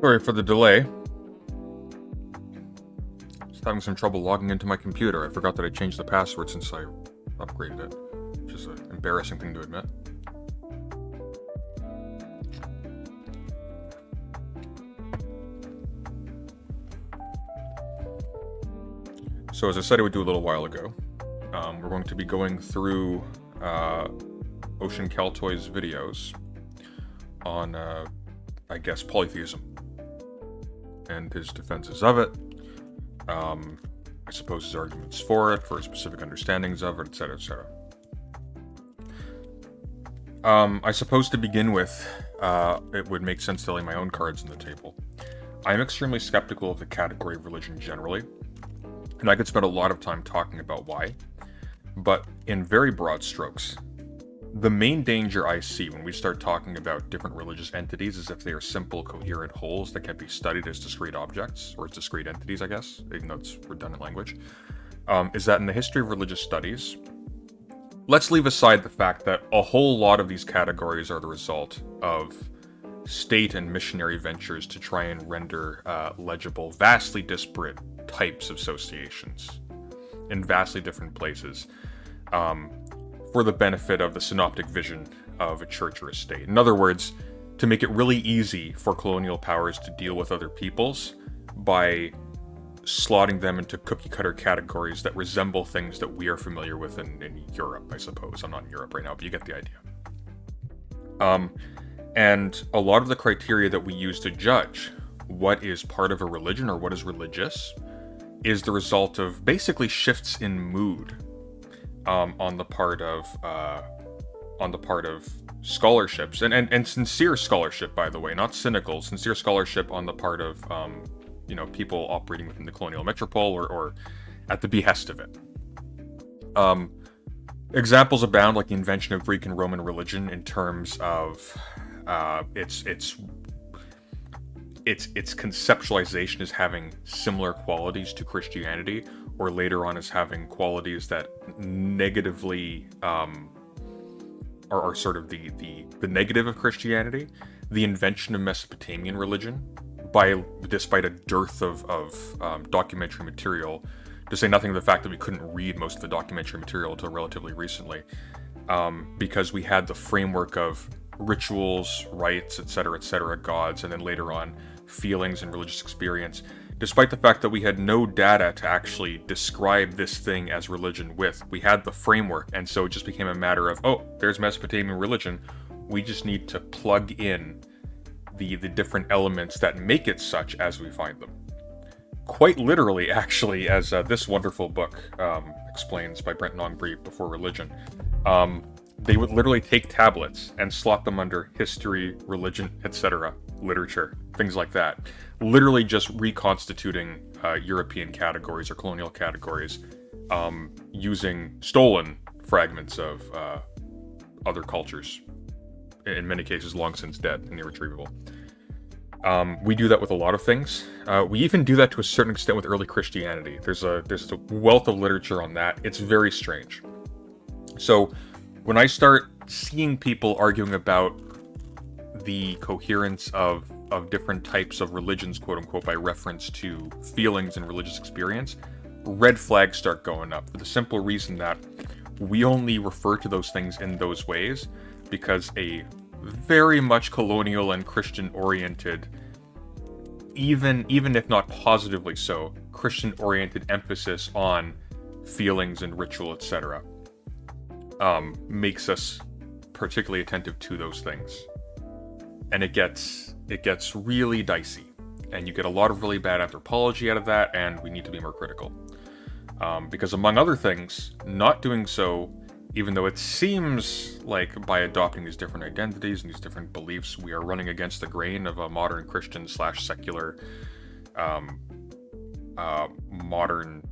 Sorry for the delay. Just having some trouble logging into my computer. I forgot that I changed the password since I upgraded it, which is an embarrassing thing to admit. So as I said I would do a little while ago, we're going to be going through Ocean Keltoi's videos on, I guess, polytheism and his defenses of it. I suppose his arguments for it, for his specific understandings of it, etc., etc. I suppose to begin with, it would make sense to lay my own cards on the table. I'm extremely skeptical of the category of religion generally, and I could spend a lot of time talking about why, but in very broad strokes, the main danger I see when we start talking about different religious entities is if they are simple, coherent wholes that can be studied as discrete objects, or as discrete entities, I guess, even though it's redundant language, is that in the history of religious studies, let's leave aside the fact that a whole lot of these categories are the result of state and missionary ventures to try and render legible vastly disparate types of associations in vastly different places, for the benefit of the synoptic vision of a church or a state. In other words, to make it really easy for colonial powers to deal with other peoples by slotting them into cookie-cutter categories that resemble things that we are familiar with in Europe, I suppose. I'm not in Europe right now, but you get the idea. And a lot of the criteria that we use to judge what is part of a religion or what is religious is the result of basically shifts in mood on the part of scholarships and sincere scholarship, by the way, not cynical, sincere scholarship on the part of people operating within the colonial metropole or at the behest of it. Examples abound, like the invention of Greek and Roman religion in terms of its conceptualization as having similar qualities to Christianity, or later on as having qualities that negatively are sort of the negative of Christianity. The invention of Mesopotamian religion, despite a dearth of documentary material, to say nothing of the fact that we couldn't read most of the documentary material until relatively recently, because we had the framework of rituals, rites, etc., gods, and then later on feelings and religious experience, despite the fact that we had no data to actually describe this thing as religion with. We had the framework, and so it just became a matter of, oh, there's Mesopotamian religion, we just need to plug in the different elements that make it such as we find them. Quite literally, actually, as this wonderful book explains by Brent Nongbree, Before Religion, they would literally take tablets and slot them under history, religion, etc., literature, things like that. Literally just reconstituting European categories or colonial categories using stolen fragments of other cultures, in many cases long since dead and irretrievable. We do that with a lot of things. We even do that to a certain extent with early Christianity. There's a wealth of literature on that. It's very strange. So when I start seeing people arguing about the coherence of different types of religions, quote unquote, by reference to feelings and religious experience, red flags start going up for the simple reason that we only refer to those things in those ways because a very much colonial and Christian-oriented, even if not positively so, Christian-oriented emphasis on feelings and ritual, etc., makes us particularly attentive to those things. And it gets really dicey. And you get a lot of really bad anthropology out of that, and we need to be more critical. Because among other things, not doing so, even though it seems like by adopting these different identities and these different beliefs, we are running against the grain of a modern Christian / secular modern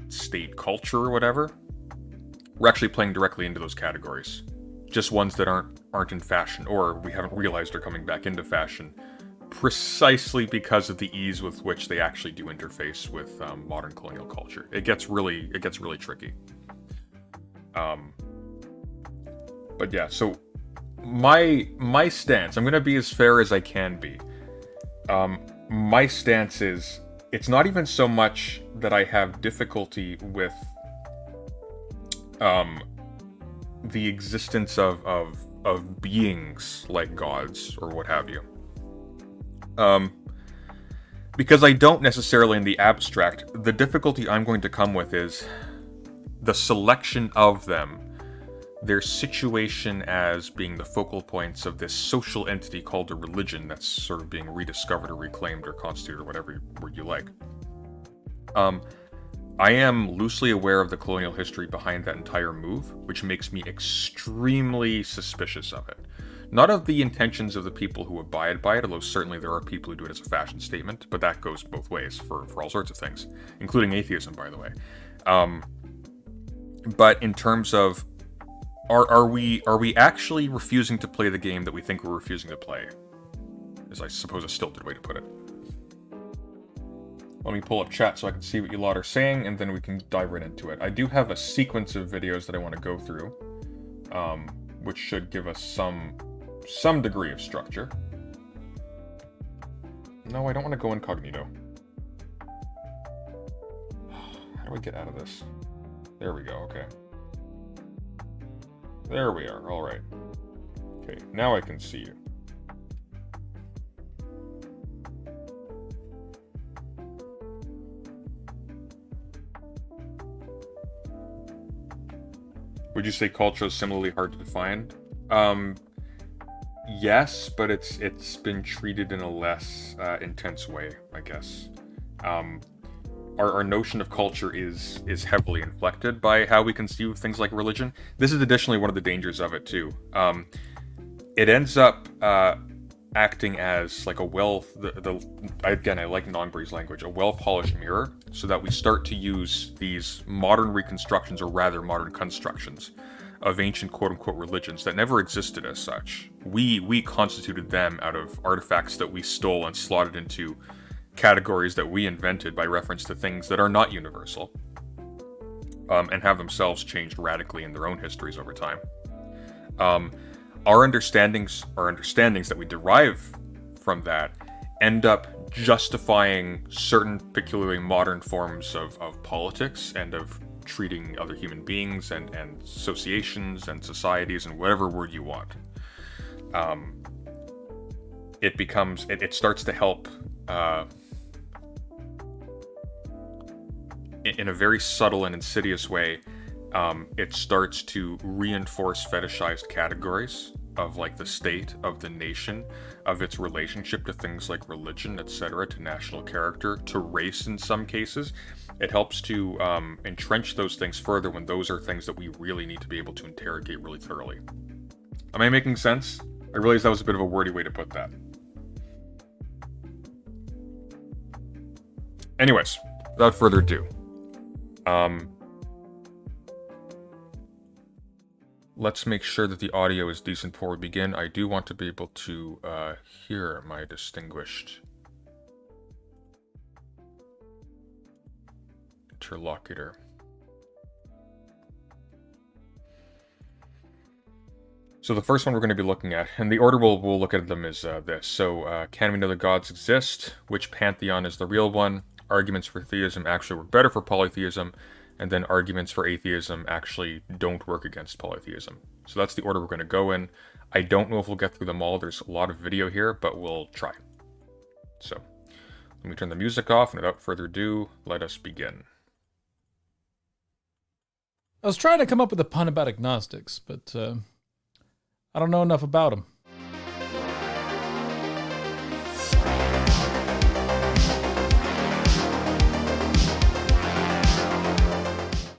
state culture or whatever, we're actually playing directly into those categories. Just ones that aren't in fashion, or we haven't realized are coming back into fashion, precisely because of the ease with which they actually do interface with modern colonial culture. It gets really tricky. But yeah, so my stance, I'm going to be as fair as I can be. My stance is, it's not even so much that I have difficulty with the existence of beings like gods or what have you. Because I don't necessarily in the abstract. The difficulty I'm going to come with is the selection of them, their situation as being the focal points of this social entity called a religion that's sort of being rediscovered or reclaimed or constituted or whatever word you like. I am loosely aware of the colonial history behind that entire move, which makes me extremely suspicious of it. Not of the intentions of the people who abide by it, although certainly there are people who do it as a fashion statement, but that goes both ways for all sorts of things, including atheism, by the way. But in terms of, are we actually refusing to play the game that we think we're refusing to play? Is, I suppose, a stilted way to put it. Let me pull up chat so I can see what you lot are saying, and then we can dive right into it. I do have a sequence of videos that I want to go through, which should give us some degree of structure. No, I don't want to go incognito. How do I get out of this? There we go, okay. There we are, alright. Okay, now I can see you. Would you say culture is similarly hard to define? Yes, but it's been treated in a less intense way, I guess. Our notion of culture is heavily inflected by how we conceive things like religion. This is additionally one of the dangers of it too. It ends up acting as like a again, I like Nonbury's language, a well-polished mirror, so that we start to use these modern reconstructions, or rather modern constructions, of ancient quote-unquote religions that never existed as such. We constituted them out of artifacts that we stole and slotted into categories that we invented by reference to things that are not universal, and have themselves changed radically in their own histories over time. Our understandings that we derive from that end up justifying certain peculiarly modern forms of politics and of treating other human beings and associations and societies and whatever word you want. It starts to help in a very subtle and insidious way. It starts to reinforce fetishized categories of like the state, of the nation, of its relationship to things like religion, etc., to national character, to race in some cases. It helps to entrench those things further when those are things that we really need to be able to interrogate really thoroughly. Am I making sense? I realize that was a bit of a wordy way to put that. Anyways, without further ado, let's make sure that the audio is decent before we begin. I do want to be able to hear my distinguished interlocutor. So the first one we're going to be looking at, and the order we'll look at them is this. So, can we know that gods exist? Which pantheon is the real one? Arguments for theism actually work better for polytheism, and then arguments for atheism actually don't work against polytheism. So that's the order we're going to go in. I don't know if we'll get through them all. There's a lot of video here, but we'll try. So, let me turn the music off, and without further ado, let us begin. I was trying to come up with a pun about agnostics, but I don't know enough about them.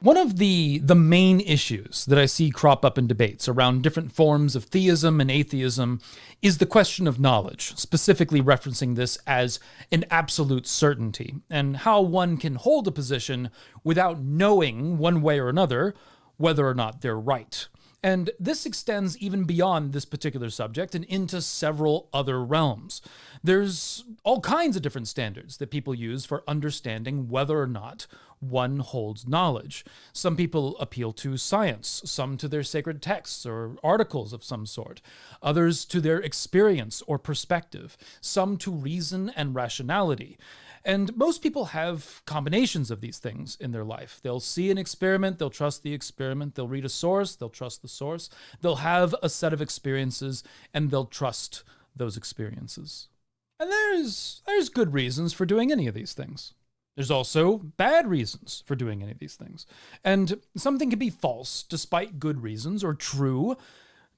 One of the main issues that I see crop up in debates around different forms of theism and atheism is the question of knowledge, specifically referencing this as an absolute certainty, and how one can hold a position without knowing one way or another whether or not they're right. And this extends even beyond this particular subject and into several other realms. There's all kinds of different standards that people use for understanding whether or not one holds knowledge. Some people appeal to science, some to their sacred texts or articles of some sort, others to their experience or perspective, some to reason and rationality. And most people have combinations of these things in their life. They'll see an experiment, they'll trust the experiment. They'll read a source, they'll trust the source. They'll have a set of experiences, and they'll trust those experiences. And there's good reasons for doing any of these things. There's also bad reasons for doing any of these things. And something can be false despite good reasons, or true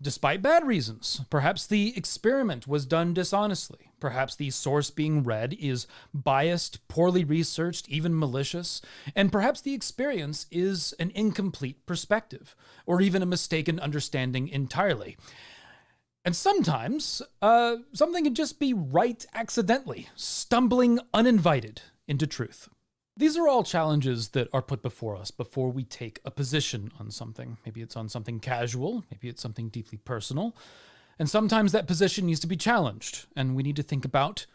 despite bad reasons. Perhaps the experiment was done dishonestly. Perhaps the source being read is biased, poorly researched, even malicious. And perhaps the experience is an incomplete perspective, or even a mistaken understanding entirely. And sometimes, something can just be right accidentally, stumbling uninvited into truth. These are all challenges that are put before us before we take a position on something. Maybe it's on something casual, maybe it's something deeply personal. And sometimes that position needs to be challenged, and we need to think about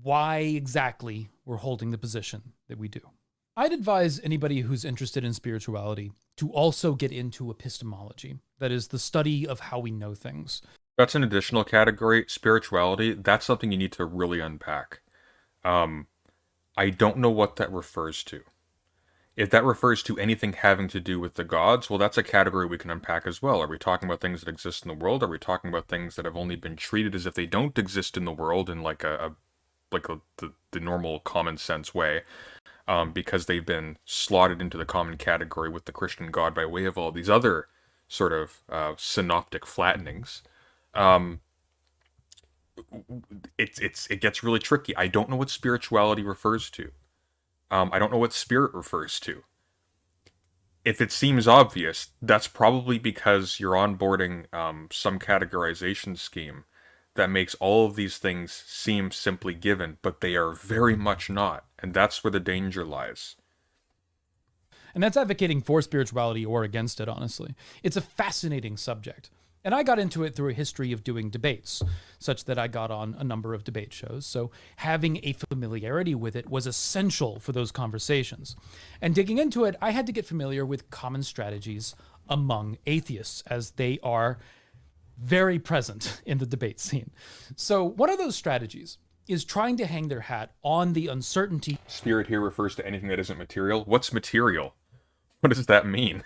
why exactly we're holding the position that we do. I'd advise anybody who's interested in spirituality to also get into epistemology, that is, the study of how we know things. That's an additional category. Spirituality, that's something you need to really unpack. I don't know what that refers to. If that refers to anything having to do with the gods, well, that's a category we can unpack as well. Are we talking about things that exist in the world? Are we talking about things that have only been treated as if they don't exist in the world in the normal common sense way, because they've been slotted into the common category with the Christian God by way of all these other sort of synoptic flattenings? It gets really tricky. I don't know what spirituality refers to. I don't know what spirit refers to. If it seems obvious, that's probably because you're onboarding some categorization scheme that makes all of these things seem simply given, but they are very much not. And that's where the danger lies. And that's advocating for spirituality or against it, honestly. It's a fascinating subject. And I got into it through a history of doing debates, such that I got on a number of debate shows. So having a familiarity with it was essential for those conversations. And digging into it, I had to get familiar with common strategies among atheists, as they are very present in the debate scene. So one of those strategies is trying to hang their hat on the uncertainty. Spirit here refers to anything that isn't material. What's material? What does that mean?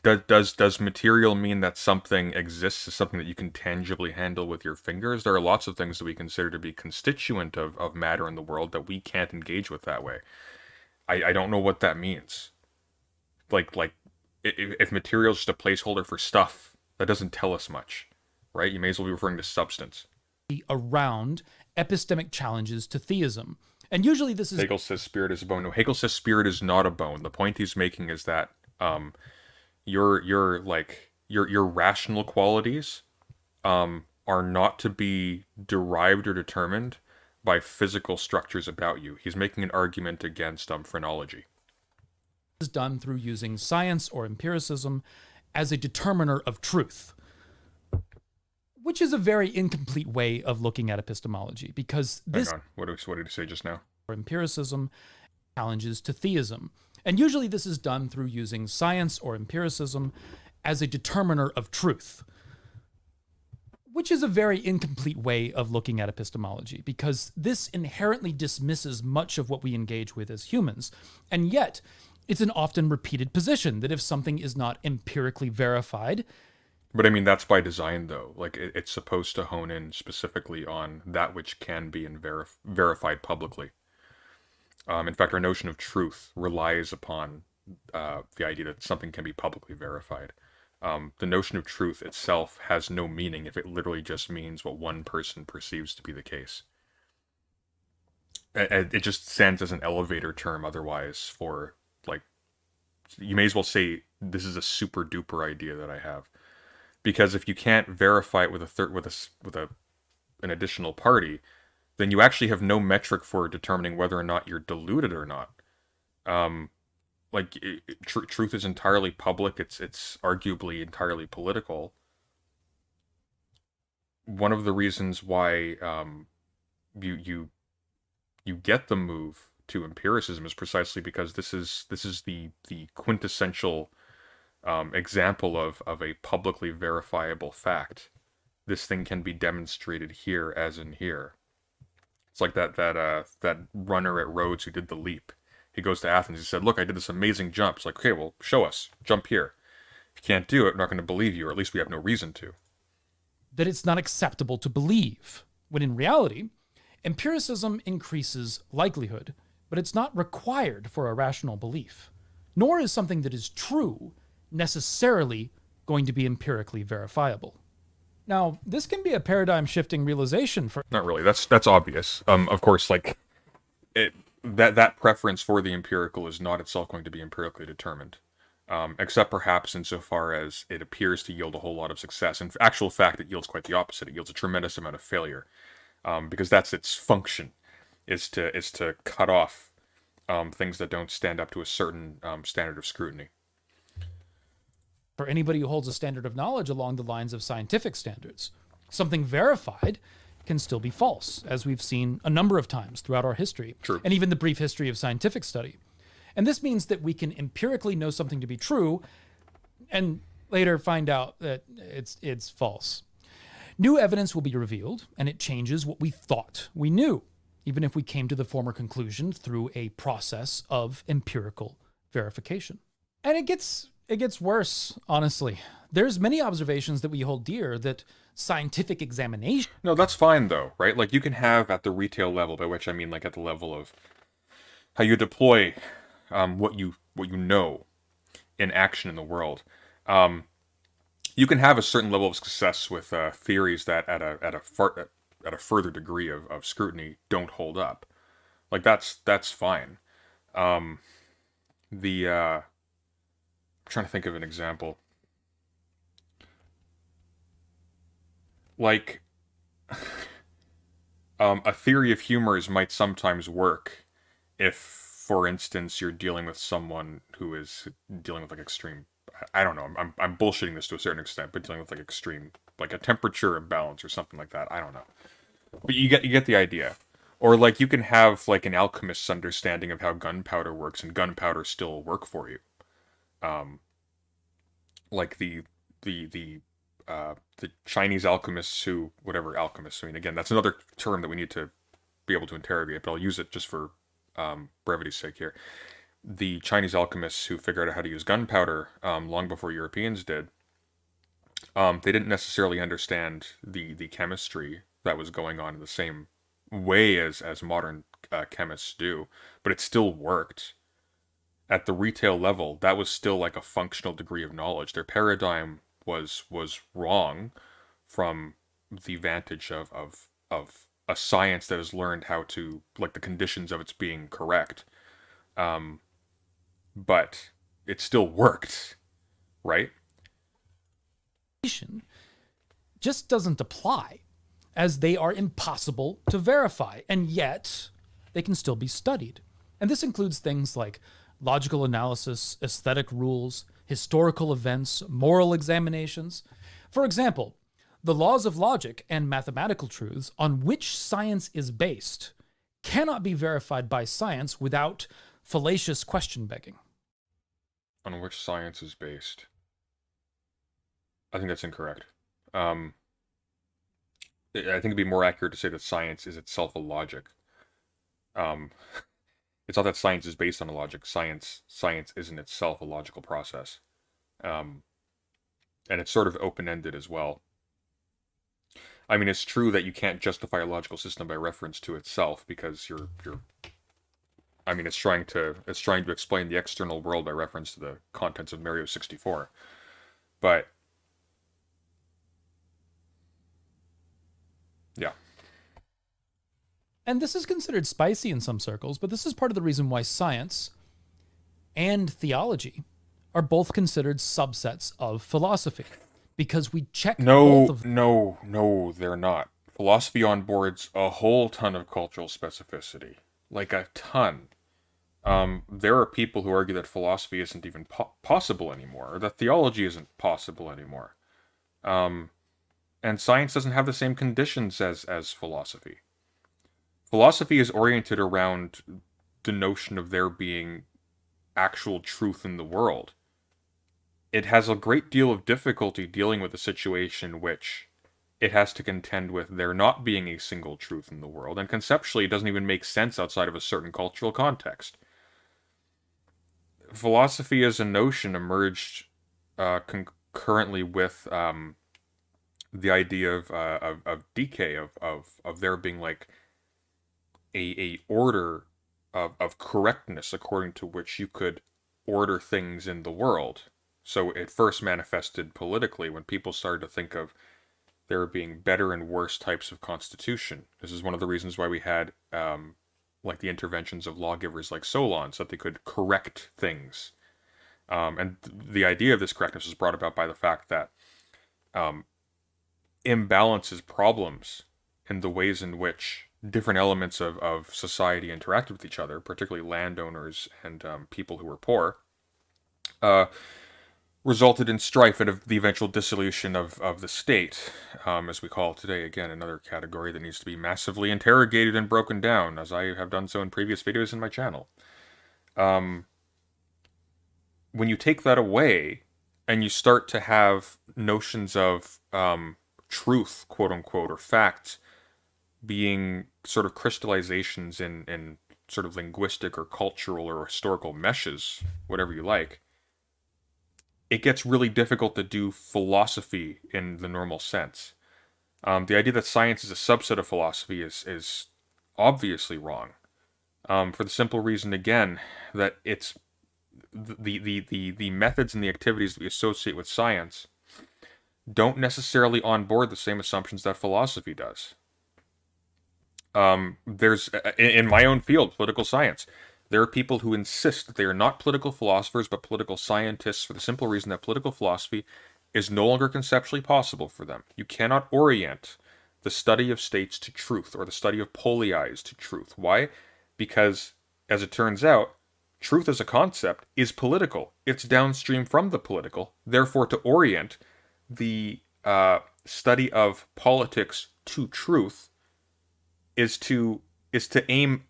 Does material mean that something exists as something that you can tangibly handle with your fingers? There are lots of things that we consider to be constituent of matter in the world that we can't engage with that way. I don't know what that means. If material is just a placeholder for stuff, that doesn't tell us much, right? You may as well be referring to substance. Around epistemic challenges to theism. And usually this is... Hegel says spirit is a bone. No, Hegel says spirit is not a bone. The point he's making is that your rational qualities are not to be derived or determined by physical structures about you. He's making an argument against phrenology. Is done through using science or empiricism as a determiner of truth, which is a very incomplete way of looking at epistemology, because this... Hang on. What did he say just now? Empiricism challenges to theism. And usually this is done through using science or empiricism as a determiner of truth, which is a very incomplete way of looking at epistemology, because this inherently dismisses much of what we engage with as humans. And yet, it's an often repeated position that if something is not empirically verified... But I mean, that's by design, though. It's supposed to hone in specifically on that which can be verified publicly. In fact, our notion of truth relies upon the idea that something can be publicly verified. The notion of truth itself has no meaning if it literally just means what one person perceives to be the case. It just stands as an elevator term otherwise for, you may as well say, this is a super duper idea that I have. Because if you can't verify it with an additional party, then you actually have no metric for determining whether or not you're deluded or not. Truth is entirely public. It's arguably entirely political. One of the reasons why you get the move to empiricism is precisely because this is the quintessential example of a publicly verifiable fact. This thing can be demonstrated here as in here. It's like that runner at Rhodes who did the leap. He goes to Athens. He said, "Look, I did this amazing jump." It's like, okay, well, show us. Jump here. If you can't do it, we're not going to believe you, or at least we have no reason to. That it's not acceptable to believe, when in reality, empiricism increases likelihood, but it's not required for a rational belief. Nor is something that is true necessarily going to be empirically verifiable. Now, this can be a paradigm-shifting realization for... Not really. That's obvious. Of course, like that preference for the empirical is not itself going to be empirically determined, except perhaps insofar as it appears to yield a whole lot of success. In actual fact, it yields quite the opposite. It yields a tremendous amount of failure, because that's its function, is to cut off things that don't stand up to a certain standard of scrutiny. For anybody who holds a standard of knowledge along the lines of scientific standards, something verified can still be false, as we've seen a number of times throughout our history, True. And even the brief history of scientific study. And this means that we can empirically know something to be true and later find out that it's false. New evidence will be revealed, and it changes what we thought we knew, even if we came to the former conclusion through a process of empirical verification. And it gets worse, honestly. There's many observations that we hold dear that scientific examination... No, that's fine, though, right? Like, you can have at the retail level, by which I mean, like, at the level of how you deploy what you know in action in the world. You can have a certain level of success with theories that at a further degree of scrutiny don't hold up. Like, that's fine. I'm trying to think of an example. Like, a theory of humors might sometimes work if, for instance, you're dealing with someone who is dealing with, like, extreme... I don't know, I'm bullshitting this to a certain extent, but dealing with, like, extreme... like, a temperature imbalance or something like that. I don't know. But you get the idea. Or, like, you can have, like, an alchemist's understanding of how gunpowder works, and gunpowder still work for you. Like the Chinese alchemists who, whatever alchemists, I mean, again, that's another term that we need to be able to interrogate, but I'll use it just for brevity's sake here. The Chinese alchemists who figured out how to use gunpowder long before Europeans did, they didn't necessarily understand the chemistry that was going on in the same way as modern chemists do, but it still worked. At the retail level, that was still like a functional degree of knowledge. Their paradigm was wrong from the vantage of a science that has learned how to, like, the conditions of its being correct. But it still worked, right? Just doesn't apply, as they are impossible to verify, and yet they can still be studied. And this includes things like logical analysis, aesthetic rules, historical events, moral examinations. For example, the laws of logic and mathematical truths on which science is based cannot be verified by science without fallacious question begging. On which science is based? I think that's incorrect. I think it'd be more accurate to say that science is itself a logic. It's not that science is based on a logic. Science isn't itself a logical process. And it's sort of open-ended as well. I mean, it's true that you can't justify a logical system by reference to itself, because you're I mean, it's trying to explain the external world by reference to the contents of Mario 64. But yeah. And this is considered spicy in some circles, but this is part of the reason why science and theology are both considered subsets of philosophy, because we check both of them. No, they're not. Philosophy onboards a whole ton of cultural specificity, like a ton. There are people who argue that philosophy isn't even possible anymore, or that theology isn't possible anymore. And science doesn't have the same conditions as philosophy. Philosophy is oriented around the notion of there being actual truth in the world, it has a great deal of difficulty dealing with a situation in which it has to contend with there not being a single truth in the world, and conceptually it doesn't even make sense outside of a certain cultural context. Philosophy as a notion emerged concurrently with the idea of decay, of there being like a order of correctness according to which you could order things in the world. So it first manifested politically when people started to think of there being better and worse types of constitution. This is one of the reasons why we had like the interventions of lawgivers like Solon, so that they could correct things. And the idea of this correctness was brought about by the fact that imbalances, problems in the ways in which different elements of society interacted with each other, particularly landowners and people who were poor, resulted in strife and of the eventual dissolution of the state, as we call it today. Again, another category that needs to be massively interrogated and broken down, as I have done so in previous videos in my channel. When you take that away, and you start to have notions of truth, quote-unquote, or facts, being sort of crystallizations in sort of linguistic or cultural or historical meshes, whatever you like, it gets really difficult to do philosophy in the normal sense. The idea that science is a subset of philosophy is obviously wrong, for the simple reason, again, that it's the methods and the activities that we associate with science don't necessarily onboard the same assumptions that philosophy does. There's, in my own field, political science, there are people who insist that they are not political philosophers, but political scientists, for the simple reason that political philosophy is no longer conceptually possible for them. You cannot orient the study of states to truth, or the study of polii to truth. Why? Because, as it turns out, truth as a concept is political. It's downstream from the political. Therefore, to orient the study of politics to truth is to aim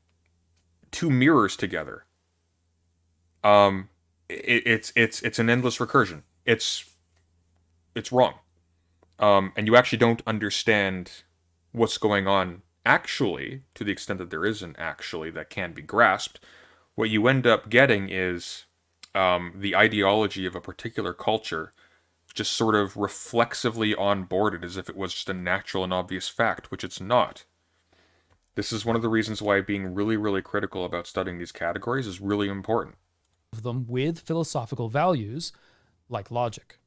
two mirrors together. It's an endless recursion. It's wrong. And you actually don't understand what's going on actually, to the extent that there is an actually that can be grasped. What you end up getting is the ideology of a particular culture just sort of reflexively onboarded as if it was just a natural and obvious fact, which it's not. This is one of the reasons why being really, really critical about studying these categories is really important. Them with philosophical values, like logic.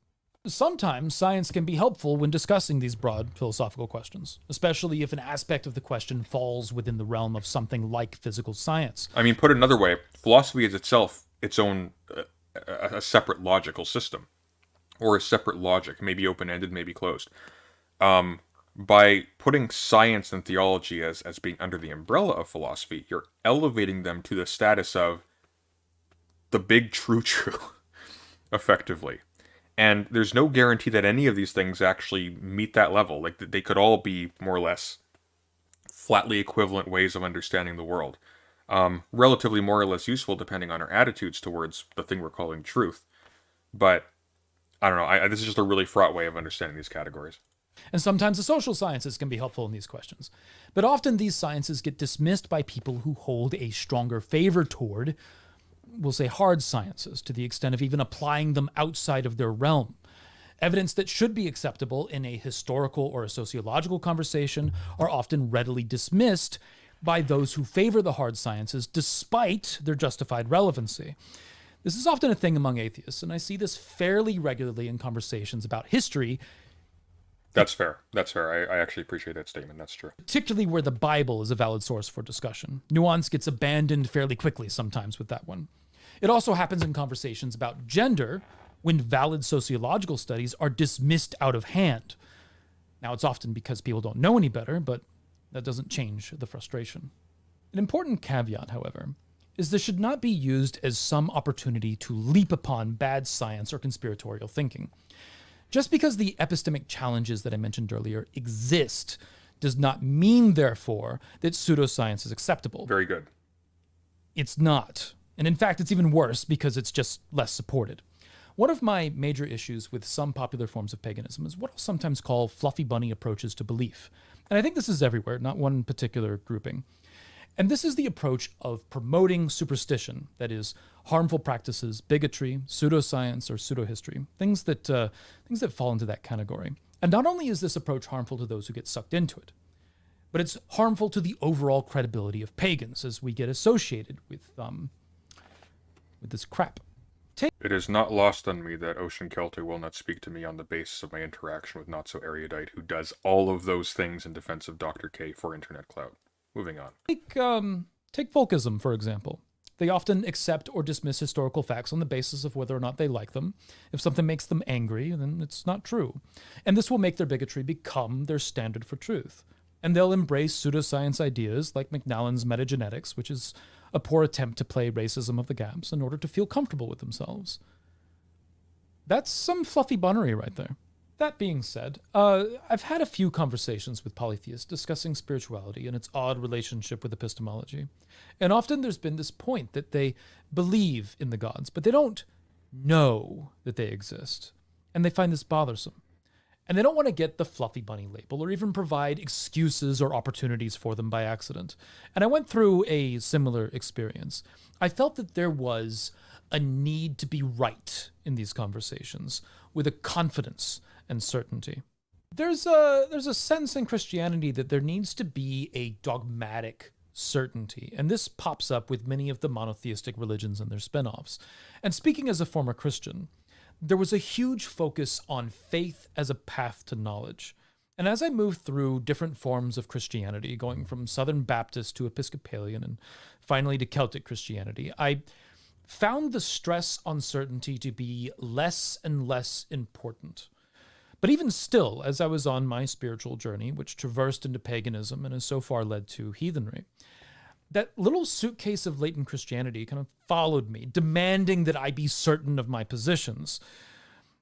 Sometimes science can be helpful when discussing these broad philosophical questions, especially if an aspect of the question falls within the realm of something like physical science. I mean, put another way, philosophy is itself its own a separate logical system, or a separate logic, maybe open-ended, maybe closed. By putting science and theology as being under the umbrella of philosophy, you're elevating them to the status of the big true, effectively. And there's no guarantee that any of these things actually meet that level. Like, they could all be more or less flatly equivalent ways of understanding the world. Relatively more or less useful depending on our attitudes towards the thing we're calling truth. But, I don't know, this is just a really fraught way of understanding these categories. And sometimes the social sciences can be helpful in these questions. But often these sciences get dismissed by people who hold a stronger favor toward, we'll say, hard sciences, to the extent of even applying them outside of their realm. Evidence that should be acceptable in a historical or a sociological conversation are often readily dismissed by those who favor the hard sciences despite their justified relevancy. This is often a thing among atheists, and I see this fairly regularly in conversations about history. That's fair. That's fair. I actually appreciate that statement. That's true. Particularly where the Bible is a valid source for discussion. Nuance gets abandoned fairly quickly sometimes with that one. It also happens in conversations about gender when valid sociological studies are dismissed out of hand. Now, it's often because people don't know any better, but that doesn't change the frustration. An important caveat, however, is this should not be used as some opportunity to leap upon bad science or conspiratorial thinking. Just because the epistemic challenges that I mentioned earlier exist does not mean, therefore, that pseudoscience is acceptable. Very good. it's not. And in fact, it's even worse because it's just less supported. One of my major issues with some popular forms of paganism is what I'll sometimes call fluffy bunny approaches to belief. And I think this is everywhere, not one particular grouping. And this is the approach of promoting superstition, that is, harmful practices, bigotry, pseudoscience, or pseudohistory, things that fall into that category. And not only is this approach harmful to those who get sucked into it, but it's harmful to the overall credibility of pagans as we get associated with this crap. It is not lost on me that Ocean Keltoi will not speak to me on the basis of my interaction with not-so-erudite who does all of those things in defense of Dr. K for Internet Cloud. Moving on. Take folkism, for example. They often accept or dismiss historical facts on the basis of whether or not they like them. If something makes them angry, then it's not true. And this will make their bigotry become their standard for truth. And they'll embrace pseudoscience ideas like McNallen's metagenetics, which is a poor attempt to play racism of the gaps in order to feel comfortable with themselves. That's some fluffy bunnery right there. That being said, I've had a few conversations with polytheists discussing spirituality and its odd relationship with epistemology. And often there's been this point that they believe in the gods, but they don't know that they exist. And they find this bothersome. And they don't want to get the fluffy bunny label or even provide excuses or opportunities for them by accident. And I went through a similar experience. I felt that there was a need to be right in these conversations with a confidence and certainty. There's a sense in Christianity that there needs to be a dogmatic certainty, and this pops up with many of the monotheistic religions and their spin-offs. And speaking as a former Christian, there was a huge focus on faith as a path to knowledge. And as I moved through different forms of Christianity, going from Southern Baptist to Episcopalian and finally to Celtic Christianity, I found the stress on certainty to be less and less important. But even still, as I was on my spiritual journey, which traversed into paganism and has so far led to heathenry, that little suitcase of latent Christianity kind of followed me, demanding that I be certain of my positions.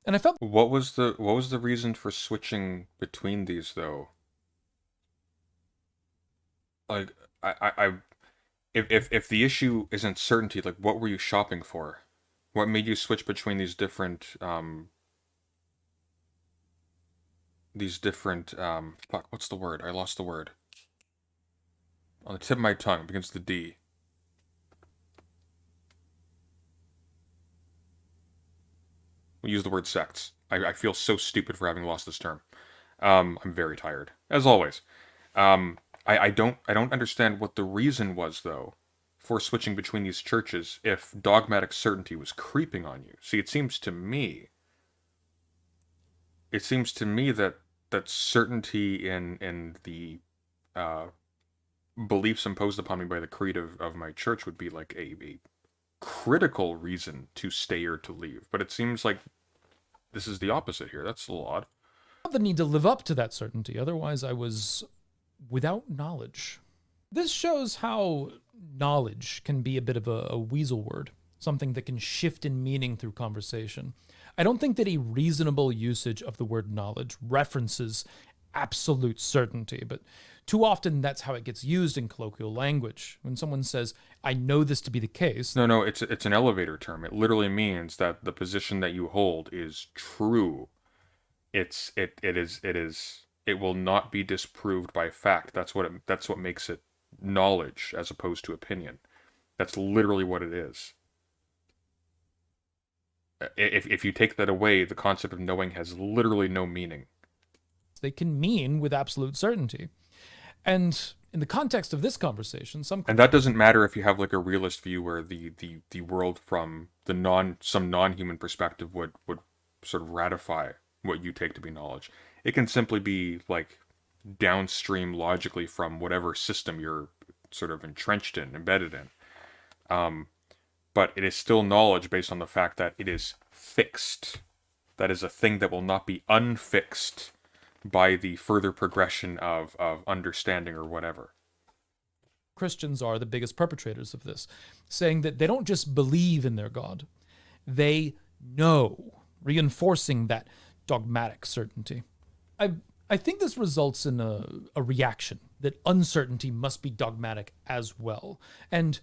And I felt... What was the reason for switching between these, though? Like, if the issue isn't certainty, like, what were you shopping for? What made you switch between these different, fuck, what's the word? I lost the word. On the tip of my tongue, it begins with the D. We use the word sects. I feel so stupid for having lost this term. I'm very tired, as always. I don't understand what the reason was, though, for switching between these churches if dogmatic certainty was creeping on you. See, it seems to me that certainty in the beliefs imposed upon me by the creed of my church would be like a critical reason to stay or to leave. But it seems like this is the opposite here. That's a little odd. The need to live up to that certainty. Otherwise, I was without knowledge. This shows how knowledge can be a bit of a weasel word, something that can shift in meaning through conversation. I don't think that a reasonable usage of the word knowledge references absolute certainty, but too often that's how it gets used in colloquial language. When someone says, I know this to be the case. No, it's an elevator term. It literally means that the position that you hold is true. It will not be disproved by fact. That's what makes it knowledge as opposed to opinion. That's literally what it is. If you take that away, the concept of knowing has literally no meaning. They can mean with absolute certainty. And in the context of this conversation, and that doesn't matter if you have like a realist view where the world from some non-human perspective would sort of ratify what you take to be knowledge. It can simply be like downstream logically from whatever system you're sort of entrenched in, embedded in. But it is still knowledge based on the fact that it is fixed. That is a thing that will not be unfixed by the further progression of understanding or whatever. Christians are the biggest perpetrators of this, saying that they don't just believe in their God, they know, reinforcing that dogmatic certainty. I think this results in a reaction that uncertainty must be dogmatic as well. And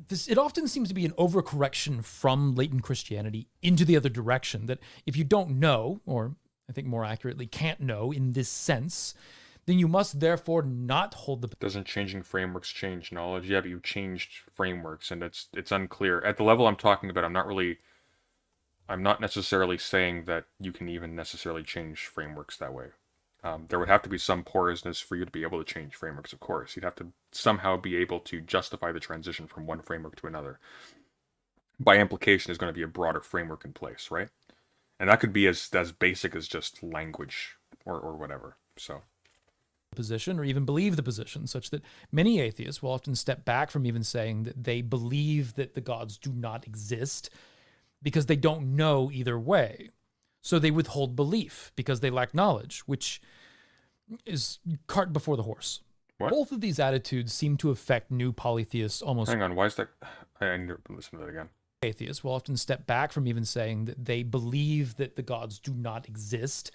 it often seems to be an overcorrection from latent Christianity into the other direction, that if you don't know, or I think more accurately, can't know in this sense, then you must therefore not hold the... Doesn't changing frameworks change knowledge? Yeah, but you've changed frameworks, and it's unclear. At the level I'm talking about, I'm not necessarily saying that you can even necessarily change frameworks that way. There would have to be some porousness for you to be able to change frameworks, of course. You'd have to somehow be able to justify the transition from one framework to another. By implication, there's going to be a broader framework in place, right? And that could be as basic as just language or whatever. So, position or even believe the position, such that many atheists will often step back from even saying that they believe that the gods do not exist because they don't know either way. So they withhold belief because they lack knowledge, which is cart before the horse. What? Both of these attitudes seem to affect new polytheists almost... Hang on, why is that? I need to listen to that again. Atheists will often step back from even saying that they believe that the gods do not exist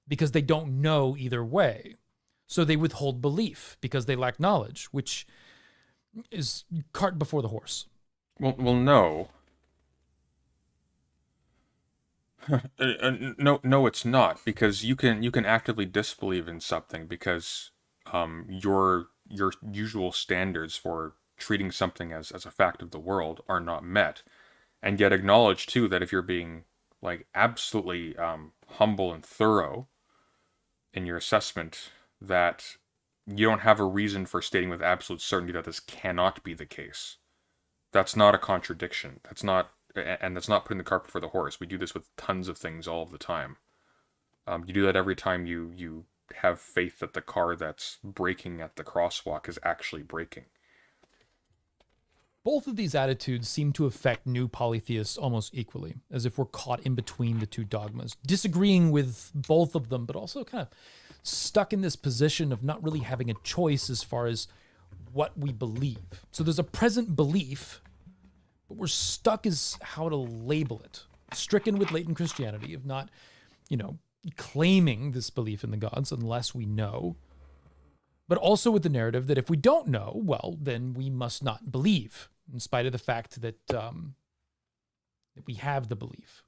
because they don't know either way. So they withhold belief because they lack knowledge, which is cart before the horse. Well, no. No, it's not, because you can actively disbelieve in something because your usual standards for treating something as a fact of the world are not met, and yet acknowledge too that if you're being like absolutely humble and thorough in your assessment, that you don't have a reason for stating with absolute certainty that this cannot be the case. That's not a contradiction. That's not putting the cart before the horse. We do this with tons of things all of the time. You do that every time you have faith that the car that's braking at the crosswalk is actually braking. Both of these attitudes seem to affect new polytheists almost equally, as if we're caught in between the two dogmas, disagreeing with both of them, but also kind of stuck in this position of not really having a choice as far as what we believe. So there's a present belief, but we're stuck as how to label it. Stricken with latent Christianity of not, claiming this belief in the gods unless we know, but also with the narrative that if we don't know, well, then we must not believe, in spite of the fact that we have the belief.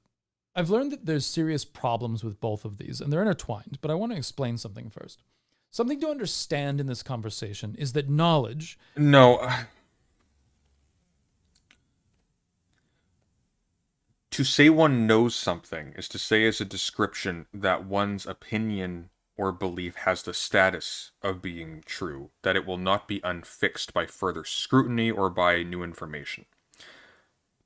I've learned that there's serious problems with both of these, and they're intertwined, but I want to explain something first. Something to understand in this conversation is that knowledge... No. To say one knows something is to say as a description that one's opinion or belief has the status of being true, that it will not be unfixed by further scrutiny or by new information.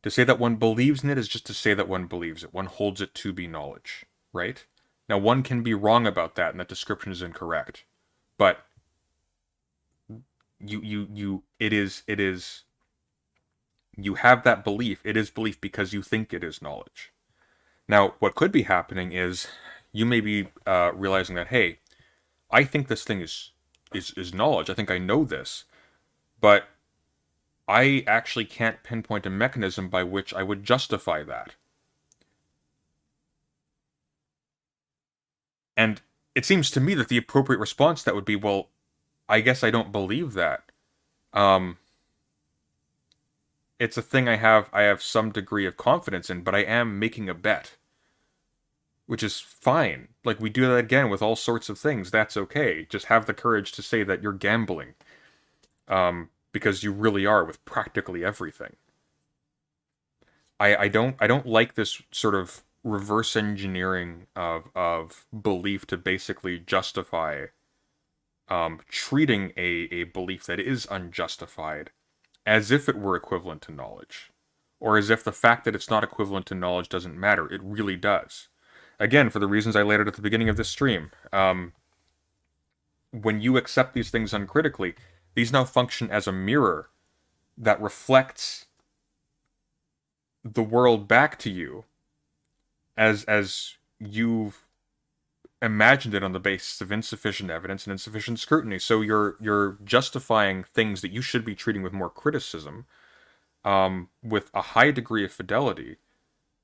To say that one believes in it is just to say that one believes it. One holds it to be knowledge, right? Now, one can be wrong about that, and that description is incorrect. But you have that belief. It is belief because you think it is knowledge. Now, what could be happening is you may be realizing that, hey, I think this thing is knowledge. I think I know this, but I actually can't pinpoint a mechanism by which I would justify that. And it seems to me that the appropriate response to that would be, well, I guess I don't believe that. It's a thing I have some degree of confidence in, but I am making a bet. Which is fine. Like, we do that again with all sorts of things. That's okay. Just have the courage to say that you're gambling. Because you really are with practically everything. I don't like this sort of reverse engineering of belief to basically justify treating a belief that is unjustified as if it were equivalent to knowledge. Or as if the fact that it's not equivalent to knowledge doesn't matter. It really does. Again, for the reasons I laid out at the beginning of this stream, when you accept these things uncritically, these now function as a mirror that reflects the world back to you as you've imagined it on the basis of insufficient evidence and insufficient scrutiny. So you're justifying things that you should be treating with more criticism, with a high degree of fidelity,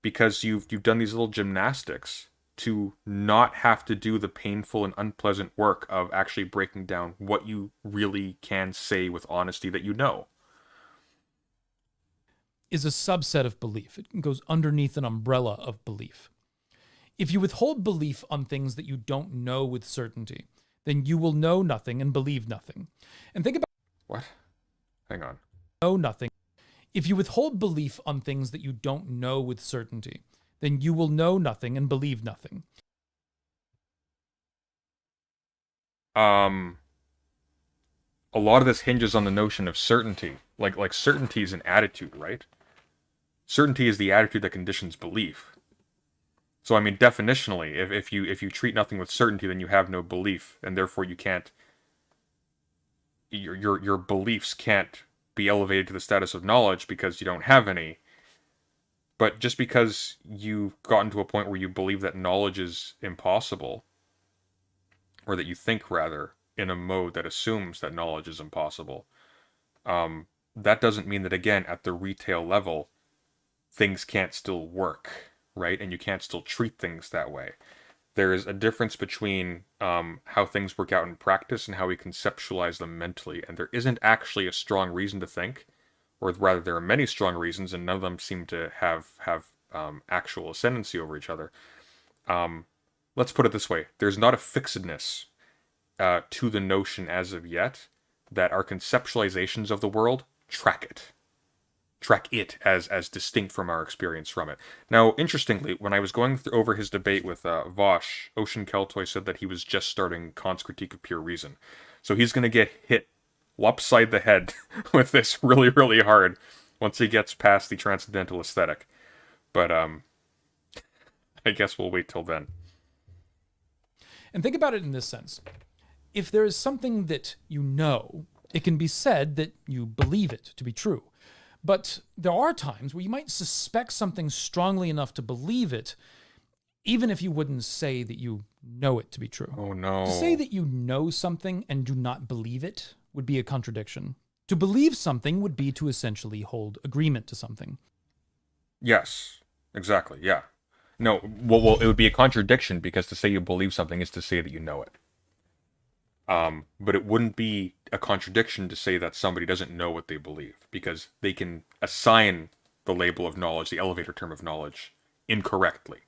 because you've done these little gymnastics to not have to do the painful and unpleasant work of actually breaking down what you really can say with honesty that you know. is a subset of belief. It goes underneath an umbrella of belief. If you withhold belief on things that you don't know with certainty, then you will know nothing and believe nothing. And think about What? Hang on. know nothing. If you withhold belief on things that you don't know with certainty, then you will know nothing and believe nothing. A lot of this hinges on the notion of certainty. Like certainty is an attitude, right? Certainty is the attitude that conditions belief. So I mean, definitionally, if you treat nothing with certainty, then you have no belief, and therefore you can't. Your beliefs can't be elevated to the status of knowledge because you don't have any. But just because you've gotten to a point where you believe that knowledge is impossible, or that you think rather in a mode that assumes that knowledge is impossible, that doesn't mean that, again, at the retail level, things can't still work, right? And you can't still treat things that way. There is a difference between how things work out in practice and how we conceptualize them mentally. And there isn't actually a strong reason to think, or rather there are many strong reasons, and none of them seem to have actual ascendancy over each other. Let's put it this way. There's not a fixedness to the notion as of yet that our conceptualizations of the world track it as distinct from our experience from it. Now, interestingly, when I was going over his debate with Vosh, Ocean Keltoi said that he was just starting Kant's Critique of Pure Reason. So he's going to get hit upside the head with this really, really hard once he gets past the transcendental aesthetic. But I guess we'll wait till then. And think about it in this sense. If there is something that you know, it can be said that you believe it to be true. But there are times where you might suspect something strongly enough to believe it, even if you wouldn't say that you know it to be true. Oh, no. To say that you know something and do not believe it would be a contradiction. To believe something would be to essentially hold agreement to something. Yes, exactly, yeah. No, well, it would be a contradiction because to say you believe something is to say that you know it. But it wouldn't be a contradiction to say that somebody doesn't know what they believe, because they can assign the label of knowledge, the elevator term of knowledge, incorrectly.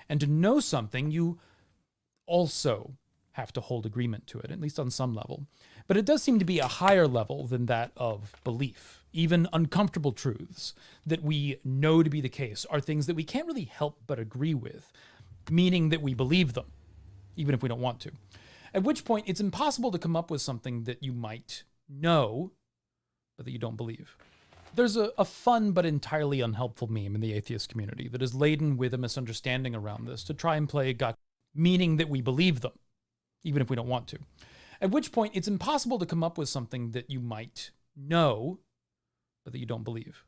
And to know something, you also have to hold agreement to it, at least on some level. But it does seem to be a higher level than that of belief. Even uncomfortable truths that we know to be the case are things that we can't really help but agree with, meaning that we believe them, even if we don't want to. At which point, it's impossible to come up with something that you might know, but that you don't believe. There's a fun but entirely unhelpful meme in the atheist community that is laden with a misunderstanding around this to try and play gotcha, meaning that we believe them, even if we don't want to. At which point, it's impossible to come up with something that you might know, but that you don't believe.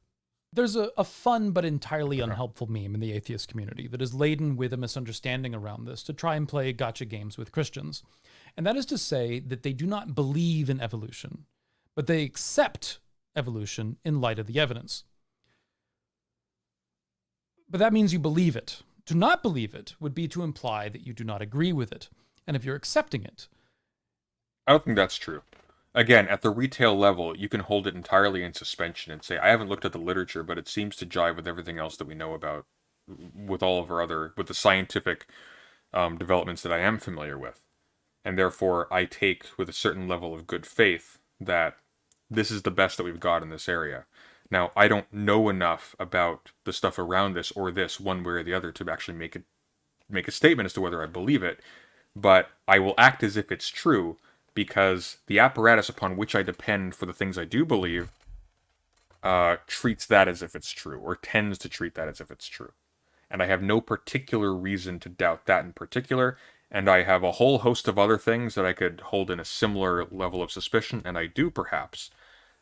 There's a fun but entirely unhelpful meme in the atheist community that is laden with a misunderstanding around this to try and play gotcha games with Christians. And that is to say that they do not believe in evolution, but they accept evolution in light of the evidence. But that means you believe it. To not believe it would be to imply that you do not agree with it. And if you're accepting it... I don't think that's true. Again, at the retail level, you can hold it entirely in suspension and say, I haven't looked at the literature, but it seems to jive with everything else that we know about, with all of our other, with the scientific developments that I am familiar with. And therefore, I take with a certain level of good faith that this is the best that we've got in this area. Now, I don't know enough about the stuff around this or this one way or the other to actually make a statement as to whether I believe it, but I will act as if it's true, because the apparatus upon which I depend for the things I do believe treats that as if it's true, or tends to treat that as if it's true. And I have no particular reason to doubt that in particular, and I have a whole host of other things that I could hold in a similar level of suspicion, and I do perhaps,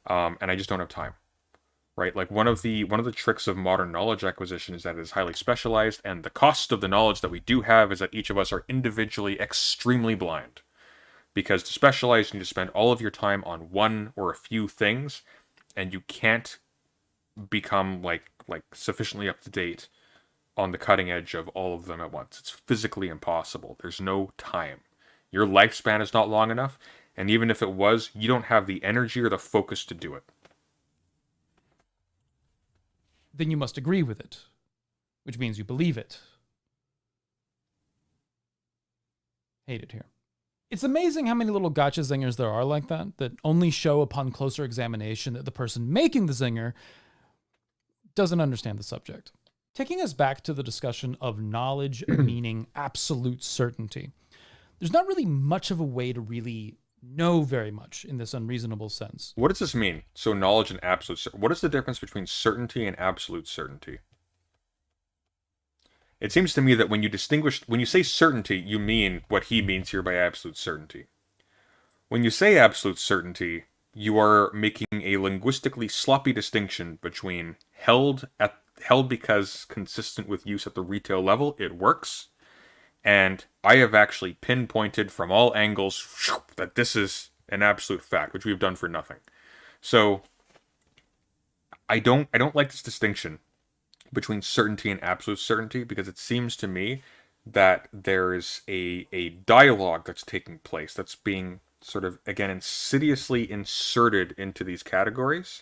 and I just don't have time. Right? Like one of the tricks of modern knowledge acquisition is that it is highly specialized, and the cost of the knowledge that we do have is that each of us are individually extremely blind. Because to specialize, you need to spend all of your time on one or a few things, and you can't become like sufficiently up to date on the cutting edge of all of them at once. It's physically impossible. There's no time. Your lifespan is not long enough, and even if it was, you don't have the energy or the focus to do it. then you must agree with it, which means you believe it. Hate it here. It's amazing how many little gotcha zingers there are like that only show upon closer examination that the person making the zinger doesn't understand the subject. Taking us back to the discussion of knowledge meaning absolute certainty, there's not really much of a way to really know very much in this unreasonable sense. What does this mean? So knowledge and absolute what is the difference between certainty and absolute certainty? It seems to me that when you say certainty, you mean what he means here by absolute certainty. When you say absolute certainty, you are making a linguistically sloppy distinction between held because consistent with use at the retail level, it works, and I have actually pinpointed from all angles that this is an absolute fact, which we've done for nothing. So I don't like this distinction between certainty and absolute certainty, because it seems to me that there's a dialogue that's taking place that's being sort of, again, insidiously inserted into these categories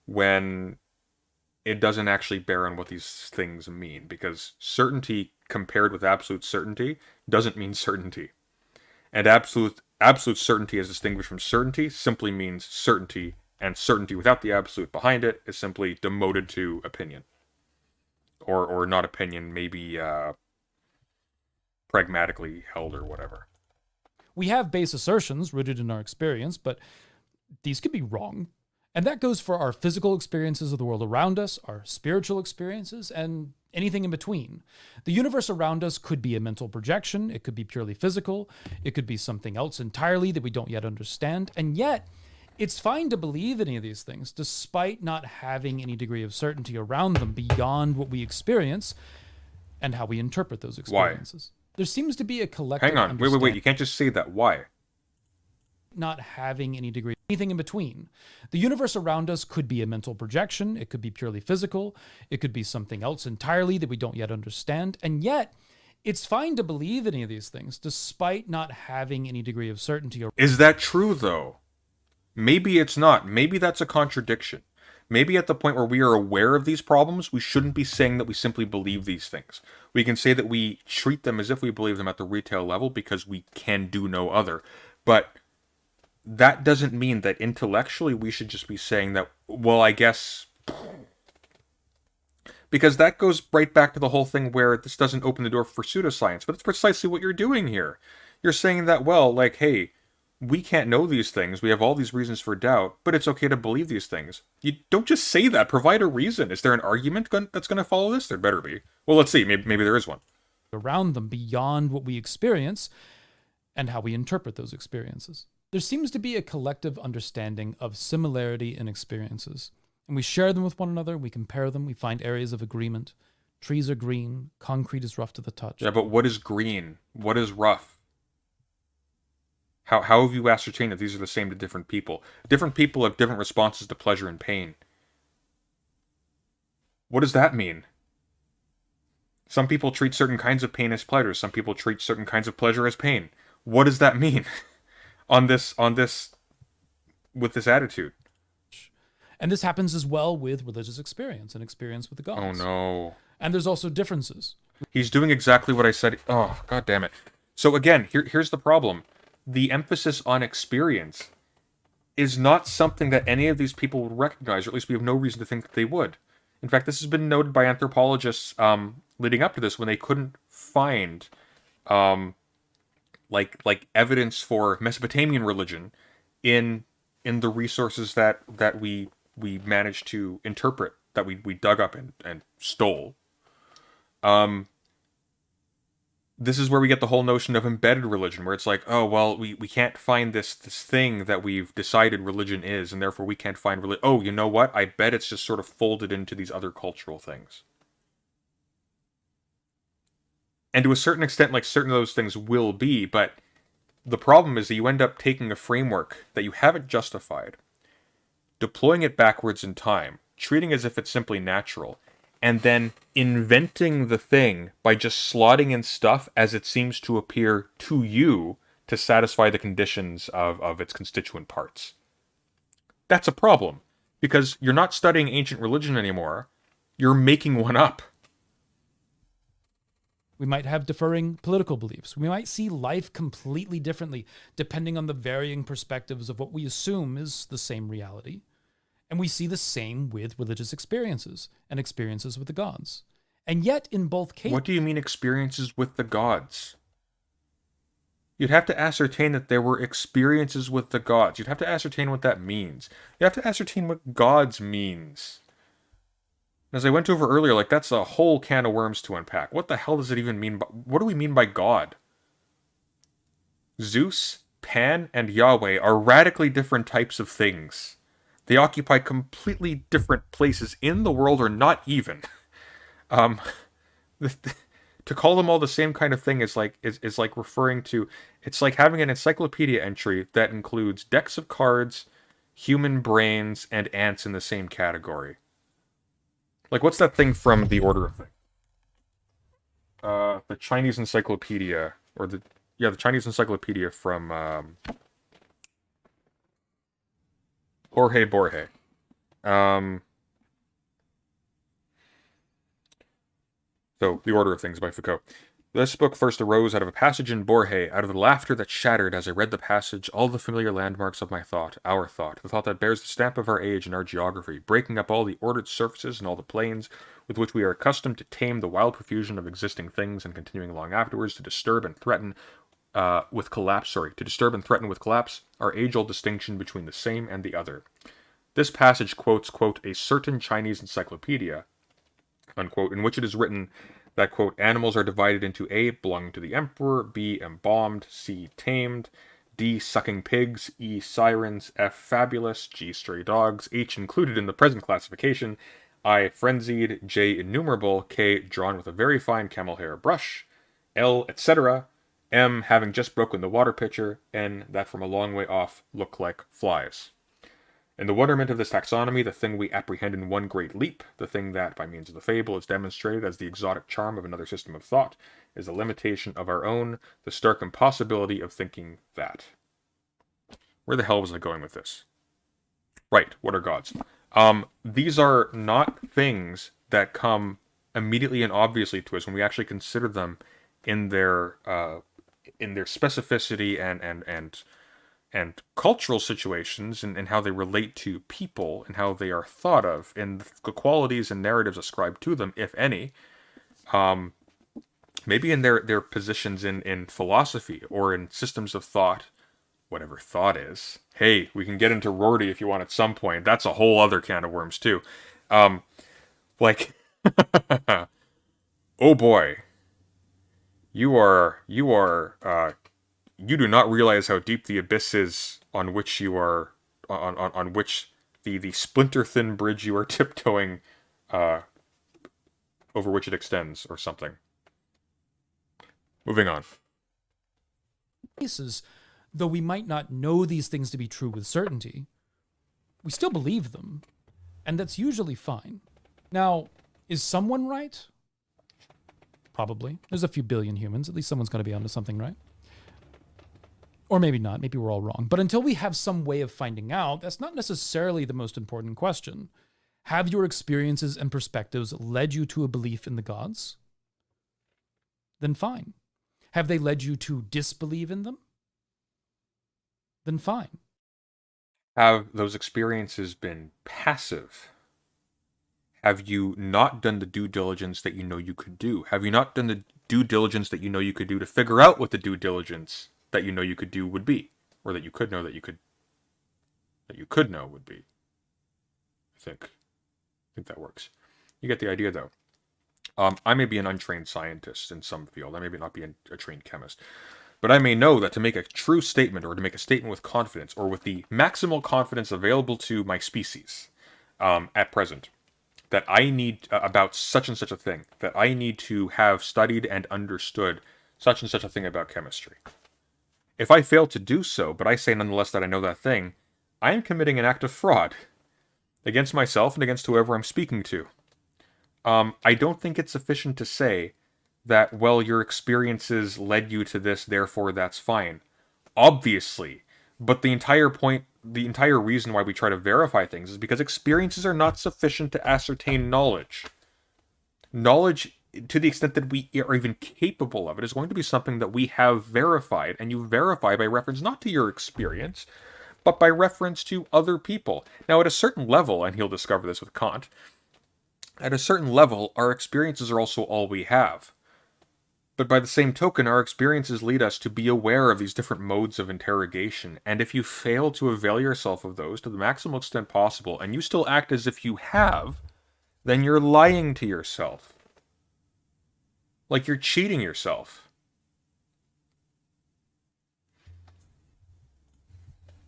when it doesn't actually bear on what these things mean, because certainty compared with absolute certainty doesn't mean certainty. And absolute certainty as distinguished from certainty simply means certainty, and certainty without the absolute behind it is simply demoted to opinion. Or not opinion, maybe pragmatically held or whatever. We have base assertions rooted in our experience, but these could be wrong. And that goes for our physical experiences of the world around us, our spiritual experiences, and anything in between. The universe around us could be a mental projection, it could be purely physical, it could be something else entirely that we don't yet understand, and yet it's fine to believe any of these things, despite not having any degree of certainty around them beyond what we experience and how we interpret those experiences. Why? There seems to be a collective Hang on, wait. You can't just say that. Why? Not having any degree, anything in between. The universe around us could be a mental projection, it could be purely physical, it could be something else entirely that we don't yet understand, and yet it's fine to believe any of these things, despite not having any degree of certainty. Is that true, though? Maybe it's not. Maybe that's a contradiction. Maybe at the point where we are aware of these problems, we shouldn't be saying that we simply believe these things. We can say that we treat them as if we believe them at the retail level because we can do no other. But that doesn't mean that intellectually we should just be saying that, well, I guess... Because that goes right back to the whole thing where this doesn't open the door for pseudoscience. But it's precisely what you're doing here. You're saying that, well, like, hey, we can't know these things, we have all these reasons for doubt, but it's okay to believe these things. You don't just say that, provide a reason. Is there an argument that's going to follow this? There better be. Well, let's see, maybe there is one. Around them beyond what we experience and how we interpret those experiences. There seems to be a collective understanding of similarity in experiences, and we share them with one another, we compare them, we find areas of agreement. Trees are green, concrete is rough to the touch. Yeah, but what is green? What is rough? How have you ascertained that these are the same to different people? Different people have different responses to pleasure and pain. What does that mean? Some people treat certain kinds of pain as pleasure. Some people treat certain kinds of pleasure as pain. What does that mean with this attitude? And this happens as well with religious experience and experience with the gods. Oh no. And there's also differences. He's doing exactly what I said. Oh, god damn it. So again, here's the problem. The emphasis on experience is not something that any of these people would recognize, or at least we have no reason to think that they would. In fact, this has been noted by anthropologists leading up to this when they couldn't find like evidence for Mesopotamian religion in the resources that we managed to interpret, that we dug up and stole. This is where we get the whole notion of embedded religion, where it's like, oh, well, we can't find this thing that we've decided religion is, and therefore we can't find religion. Oh, you know what? I bet it's just sort of folded into these other cultural things. And to a certain extent, like, certain of those things will be, but the problem is that you end up taking a framework that you haven't justified, deploying it backwards in time, treating it as if it's simply natural, and then inventing the thing by just slotting in stuff as it seems to appear to you to satisfy the conditions of its constituent parts. That's a problem, because you're not studying ancient religion anymore. You're making one up. We might have differing political beliefs. We might see life completely differently depending on the varying perspectives of what we assume is the same reality. And we see the same with religious experiences and experiences with the gods. And yet, in both cases... What do you mean experiences with the gods? You'd have to ascertain that there were experiences with the gods. You'd have to ascertain what that means. You have to ascertain what gods means. As I went over earlier, like, that's a whole can of worms to unpack. What the hell does it even mean? What do we mean by God? Zeus, Pan, and Yahweh are radically different types of things. They occupy completely different places in the world, or not even. To call them all the same kind of thing is like referring to... It's like having an encyclopedia entry that includes decks of cards, human brains, and ants in the same category. Like, what's that thing from The Order of Things? The Chinese encyclopedia, or the Chinese encyclopedia from Jorge Borge. So, The Order of Things by Foucault. This book first arose out of a passage in Borge, out of the laughter that shattered as I read the passage, all the familiar landmarks of my thought, our thought, the thought that bears the stamp of our age and our geography, breaking up all the ordered surfaces and all the planes with which we are accustomed to tame the wild profusion of existing things, and continuing long afterwards to disturb and threaten with collapse, our age-old distinction between the same and the other. This passage quotes, quote, a certain Chinese encyclopedia, unquote, in which it is written that, quote, animals are divided into A, belonging to the emperor, B, embalmed, C, tamed, D, sucking pigs, E, sirens, F, fabulous, G, stray dogs, H, included in the present classification, I, frenzied, J, innumerable, K, drawn with a very fine camel hair brush, L, etc., M, having just broken the water pitcher, N, that from a long way off look like flies. In the wonderment of this taxonomy, the thing we apprehend in one great leap, the thing that, by means of the fable, is demonstrated as the exotic charm of another system of thought, is a limitation of our own, the stark impossibility of thinking that. Where the hell was I going with this? Right, what are gods? These are not things that come immediately and obviously to us when we actually consider them in their specificity and cultural situations, and how they relate to people, and how they are thought of, and the qualities and narratives ascribed to them, if any. Maybe in their positions in philosophy, or in systems of thought, whatever thought is. Hey, we can get into Rorty if you want at some point. That's a whole other can of worms, too. Like, oh boy. You do not realize how deep the abyss is on which you are, on which the splinter thin bridge you are tiptoeing, over which it extends, or something. Moving on. Cases, though we might not know these things to be true with certainty, we still believe them, and that's usually fine. Now, is someone right? Probably. There's a few billion humans. At least someone's got to be onto something, right? Or maybe not. Maybe we're all wrong. But until we have some way of finding out, that's not necessarily the most important question. Have your experiences and perspectives led you to a belief in the gods? Then fine. Have they led you to disbelieve in them? Then fine. Have those experiences been passive? Have you not done the due diligence that you know you could do? Have you not done the due diligence that you know you could do to figure out what the due diligence that you know you could do would be? Or that you could know that you could know would be? I think that works. You get the idea, though. I may be an untrained scientist in some field. I may not be a trained chemist. But I may know that to make a true statement, or to make a statement with confidence, or with the maximal confidence available to my species at present, that I need about such and such a thing, that I need to have studied and understood such and such a thing about chemistry. If I fail to do so, but I say nonetheless that I know that thing, I am committing an act of fraud against myself and against whoever I'm speaking to. I don't think it's sufficient to say that, well, your experiences led you to this, therefore that's fine. Obviously. But the entire point, the entire reason why we try to verify things is because experiences are not sufficient to ascertain knowledge. Knowledge, to the extent that we are even capable of it, is going to be something that we have verified, and you verify by reference not to your experience, but by reference to other people. Now, at a certain level, and he'll discover this with Kant, at a certain level, our experiences are also all we have. But by the same token, our experiences lead us to be aware of these different modes of interrogation, and if you fail to avail yourself of those to the maximal extent possible, and you still act as if you have, then you're lying to yourself. Like you're cheating yourself.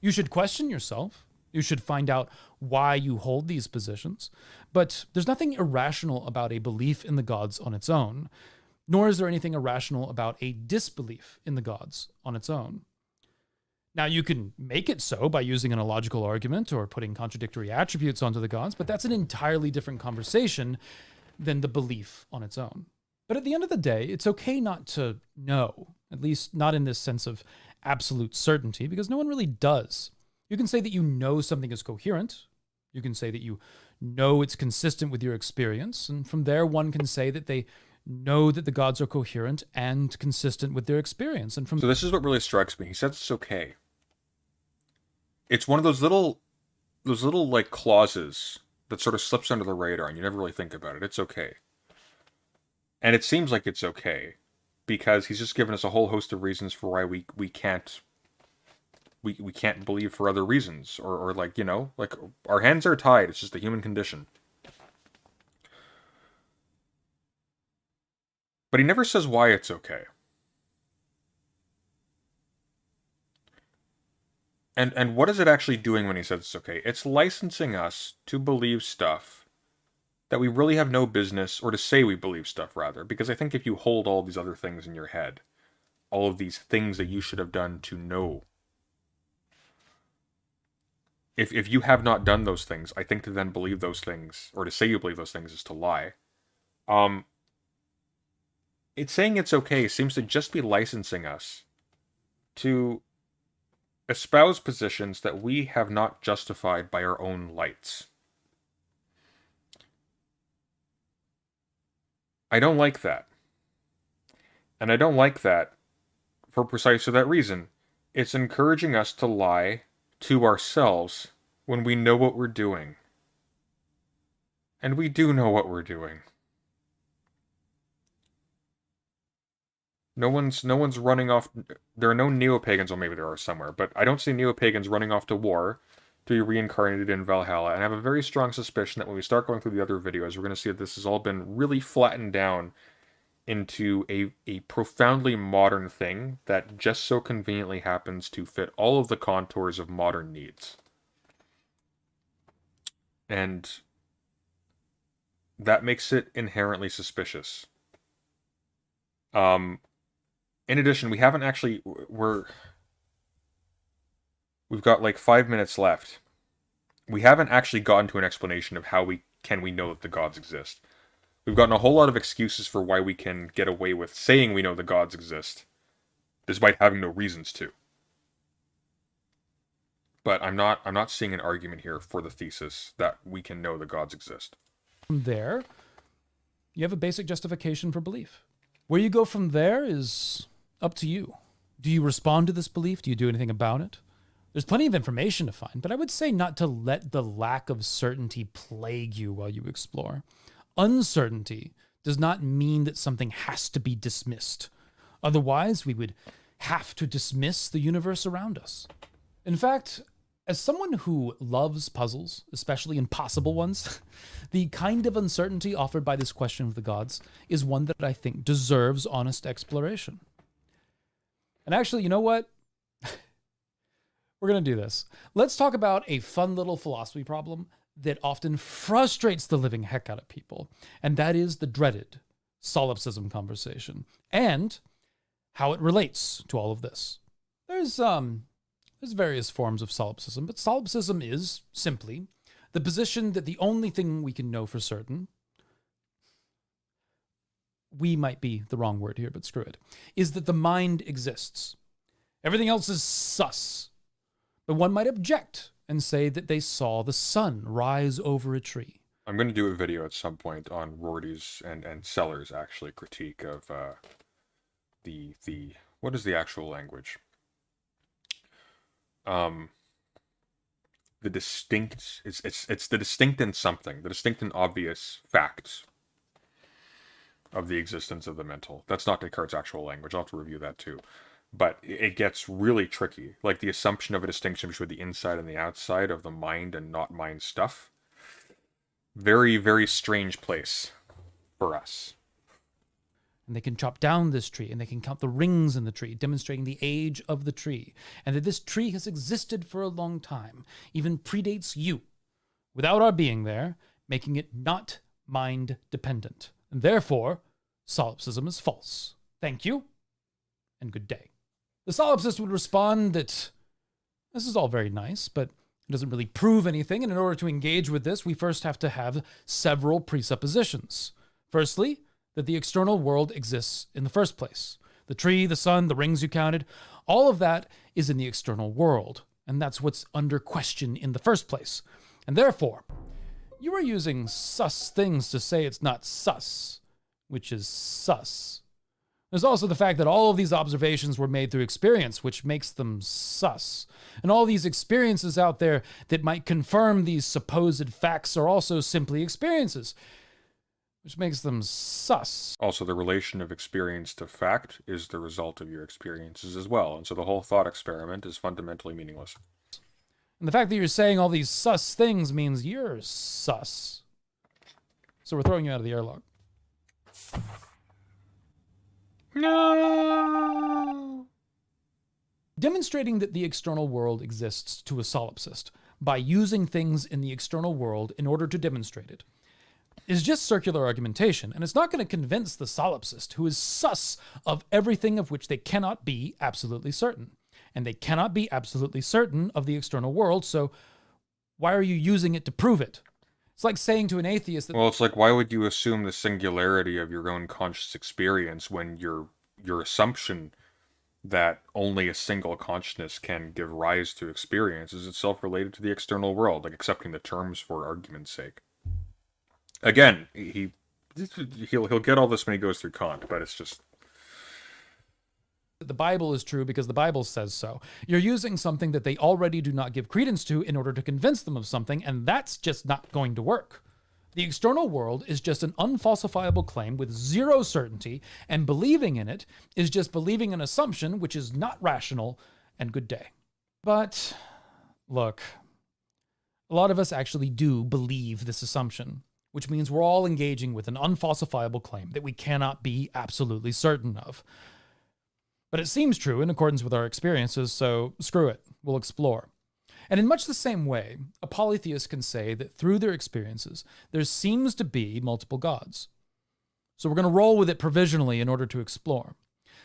You should question yourself. You should find out why you hold these positions. But there's nothing irrational about a belief in the gods on its own, nor is there anything irrational about a disbelief in the gods on its own. Now, you can make it so by using an illogical argument or putting contradictory attributes onto the gods, but that's an entirely different conversation than the belief on its own. But at the end of the day, it's okay not to know, at least not in this sense of absolute certainty, because no one really does. You can say that you know something is coherent. You can say that you know it's consistent with your experience. And from there, one can say that they know that the gods are coherent and consistent with their experience. And So this is what really strikes me. He says it's okay. It's one of those little like clauses that sort of slips under the radar and you never really think about it. It's okay. And it seems like it's okay because he's just given us a whole host of reasons for why we can't believe for other reasons, or like, you know, like our hands are tied. It's just a human condition. But he never says why it's okay. And what is it actually doing when he says it's okay? It's licensing us to believe stuff that we really have no business, or to say we believe stuff, rather. Because I think if you hold all these other things in your head, all of these things that you should have done to know, if you have not done those things, I think to then believe those things, or to say you believe those things, is to lie. It's saying it's okay seems to just be licensing us to espouse positions that we have not justified by our own lights. I don't like that. And I don't like that for precisely that reason. It's encouraging us to lie to ourselves when we know what we're doing. And we do know what we're doing. No one's running off. There are no neo-pagans, or maybe there are somewhere, but I don't see neo-pagans running off to war to be reincarnated in Valhalla. And I have a very strong suspicion that when we start going through the other videos, we're going to see that this has all been really flattened down into a profoundly modern thing that just so conveniently happens to fit all of the contours of modern needs. And that makes it inherently suspicious. In addition, we haven't actually, we've got like 5 minutes left. We haven't actually gotten to an explanation of how we know that the gods exist. We've gotten a whole lot of excuses for why we can get away with saying we know the gods exist, despite having no reasons to. But I'm not seeing an argument here for the thesis that we can know the gods exist. From there, you have a basic justification for belief. Where you go from there is up to you. Do you respond to this belief? Do you do anything about it? There's plenty of information to find, but I would say not to let the lack of certainty plague you while you explore. Uncertainty does not mean that something has to be dismissed. Otherwise, we would have to dismiss the universe around us. In fact, as someone who loves puzzles, especially impossible ones, the kind of uncertainty offered by this question of the gods is one that I think deserves honest exploration. And actually, you know what? We're going to do this. Let's talk about a fun little philosophy problem that often frustrates the living heck out of people, and that is the dreaded solipsism conversation, and how it relates to all of this. There's various forms of solipsism, but solipsism is simply the position that the only thing we can know for certain, we might be the wrong word here, but screw it, is that the mind exists. Everything else is sus. But one might object and say that they saw the sun rise over a tree. I'm going to do a video at some point on Rorty's and Sellers' actually critique of the what is the actual language? The distinct it's the distinct and something, the distinct and obvious facts of the existence of the mental. That's not Descartes' actual language. I'll have to review that too. But it gets really tricky. Like the assumption of a distinction between the inside and the outside of the mind and not mind stuff. Very, very strange place for us. And they can chop down this tree, and they can count the rings in the tree, demonstrating the age of the tree, and that this tree has existed for a long time, even predates you, without our being there, making it not mind-dependent. And therefore, solipsism is false. Thank you, and good day. The solipsist would respond that this is all very nice, but it doesn't really prove anything, and in order to engage with this, we first have to have several presuppositions. Firstly, that the external world exists in the first place. The tree, the sun, the rings you counted, all of that is in the external world, and that's what's under question in the first place. And therefore, you are using sus things to say it's not sus, which is sus. There's also the fact that all of these observations were made through experience, which makes them sus. And all these experiences out there that might confirm these supposed facts are also simply experiences, which makes them sus. Also, the relation of experience to fact is the result of your experiences as well, and so the whole thought experiment is fundamentally meaningless. And the fact that you're saying all these sus things means you're sus. So we're throwing you out of the airlock. No! Demonstrating that the external world exists to a solipsist by using things in the external world in order to demonstrate it is just circular argumentation, and it's not going to convince the solipsist, who is sus of everything of which they cannot be absolutely certain. And they cannot be absolutely certain of the external world, so why are you using it to prove it? It's like saying to an atheist that... Well, it's like, why would you assume the singularity of your own conscious experience when your assumption that only a single consciousness can give rise to experience is itself related to the external world, like accepting the terms for argument's sake. Again, he'll get all this when he goes through Kant, but it's just... The Bible is true because the Bible says so. You're using something that they already do not give credence to in order to convince them of something, and that's just not going to work. The external world is just an unfalsifiable claim with zero certainty, and believing in it is just believing an assumption which is not rational, and good day. But, look, a lot of us actually do believe this assumption, which means we're all engaging with an unfalsifiable claim that we cannot be absolutely certain of. But it seems true in accordance with our experiences, so screw it, we'll explore. And in much the same way, a polytheist can say that through their experiences, there seems to be multiple gods. So we're going to roll with it provisionally in order to explore.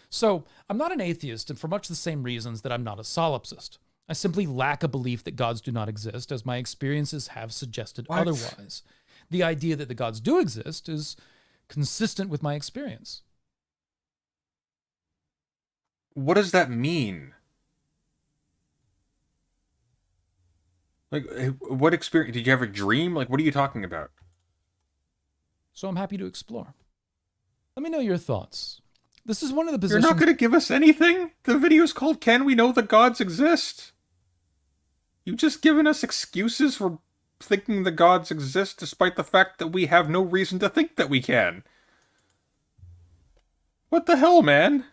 So I'm not an atheist, and for much the same reasons that I'm not a solipsist. I simply lack a belief that gods do not exist, as my experiences have suggested otherwise. The idea that the gods do exist is consistent with my experience. What does that mean? Like, what experience? Did you have a dream? Like, what are you talking about? So I'm happy to explore. Let me know your thoughts. This is one of the positions... You're not going to give us anything? The video's called Can We Know the Gods Exist? You've just given us excuses for thinking the gods exist despite the fact that we have no reason to think that we can. What the hell, man?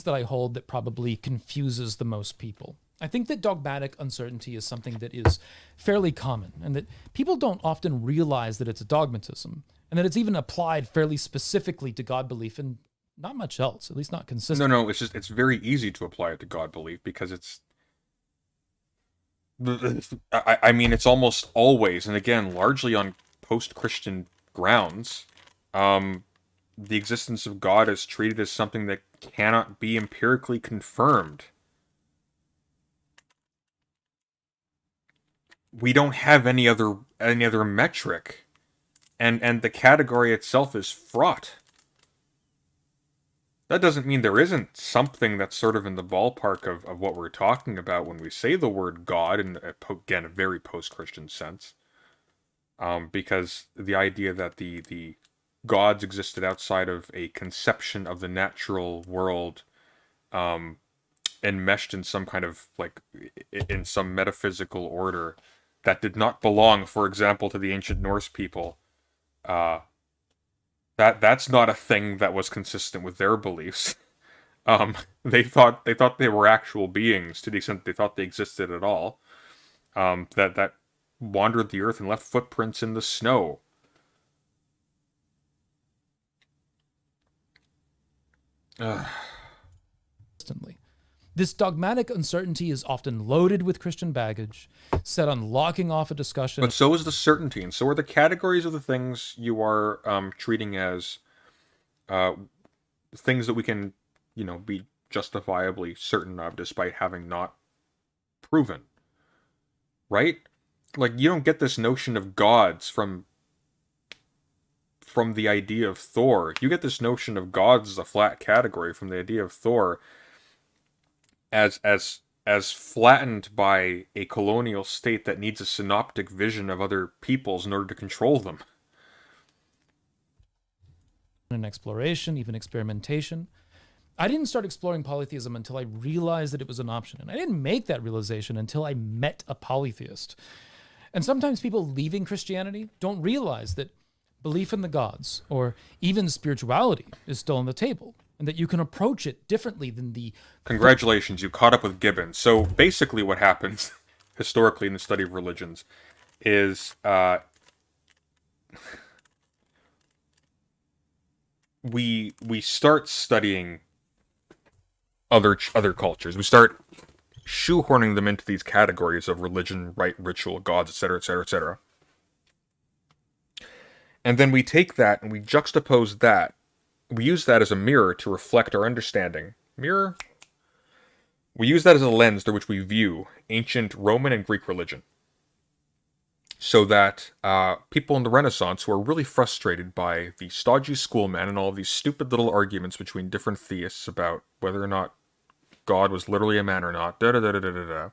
That I hold that probably confuses the most people. I think that dogmatic uncertainty is something that is fairly common, and that people don't often realize that it's a dogmatism, and that it's even applied fairly specifically to God belief and not much else, at least not consistent. No, it's very easy to apply it to God belief because I mean, it's almost always, and again, largely on post-Christian grounds, the existence of God is treated as something that cannot be empirically confirmed. We don't have any other metric, and the category itself is fraught. That doesn't mean there isn't something that's sort of in the ballpark of what we're talking about when we say the word God in, again, a very post-Christian sense. because the idea that the gods existed outside of a conception of the natural world, enmeshed in some kind of, like, in some metaphysical order that did not belong, for example, to the ancient Norse people. That's not a thing that was consistent with their beliefs. They thought they were actual beings to the extent they thought they existed at all. That wandered the earth and left footprints in the snow. Constantly. This dogmatic uncertainty is often loaded with Christian baggage, set on locking off a discussion. But so is the certainty, and so are the categories of the things you are treating as things that we can, be justifiably certain of despite having not proven. Right? Like, you don't get this notion of gods from the idea of Thor. You get this notion of gods as a flat category from the idea of Thor as flattened by a colonial state that needs a synoptic vision of other peoples in order to control them. And exploration, even experimentation. I didn't start exploring polytheism until I realized that it was an option. And I didn't make that realization until I met a polytheist. And sometimes people leaving Christianity don't realize that belief in the gods or even spirituality is still on the table, and that you can approach it differently than the... Congratulations, you caught up with Gibbon. So basically what happens historically in the study of religions is we start studying other cultures. We start shoehorning them into these categories of religion, rite, ritual, gods, etc., etc., etc. And then we take that and we juxtapose that. We use that as a mirror to reflect our understanding. Mirror? We use that as a lens through which we view ancient Roman and Greek religion. So that people in the Renaissance who are really frustrated by the stodgy schoolmen and all of these stupid little arguments between different theists about whether or not God was literally a man or not, to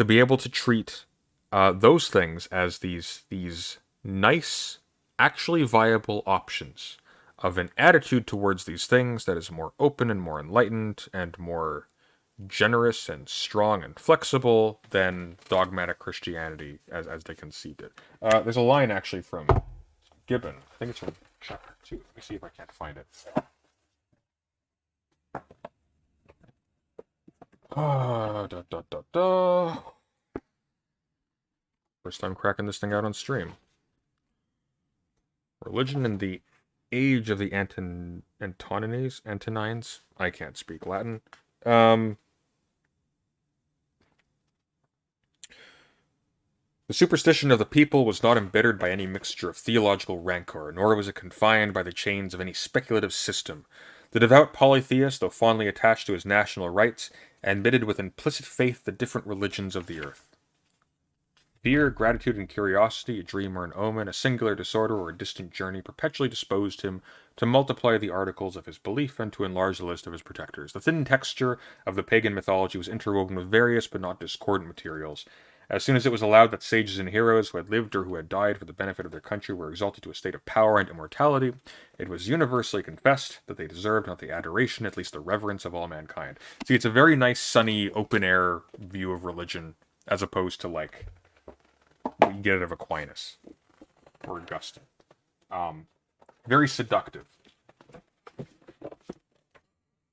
be able to treat those things as these nice, actually viable options of an attitude towards these things that is more open and more enlightened and more generous and strong and flexible than dogmatic Christianity as they conceived it. There's a line actually from Gibbon. I think it's from chapter 2. Let me see if I can't find it. First time cracking this thing out on stream. Religion in the age of the Antonines? I can't speak Latin. The superstition of the people was not embittered by any mixture of theological rancor, nor was it confined by the chains of any speculative system. The devout polytheist, though fondly attached to his national rites, admitted with implicit faith the different religions of the earth. Fear, gratitude, and curiosity, a dream or an omen, a singular disorder or a distant journey, perpetually disposed him to multiply the articles of his belief and to enlarge the list of his protectors. The thin texture of the pagan mythology was interwoven with various but not discordant materials. As soon as it was allowed that sages and heroes who had lived or who had died for the benefit of their country were exalted to a state of power and immortality, it was universally confessed that they deserved not the adoration, at least the reverence of all mankind. See, it's a very nice, sunny, open-air view of religion, as opposed to, like, what you get out of Aquinas or Augustine. Very seductive.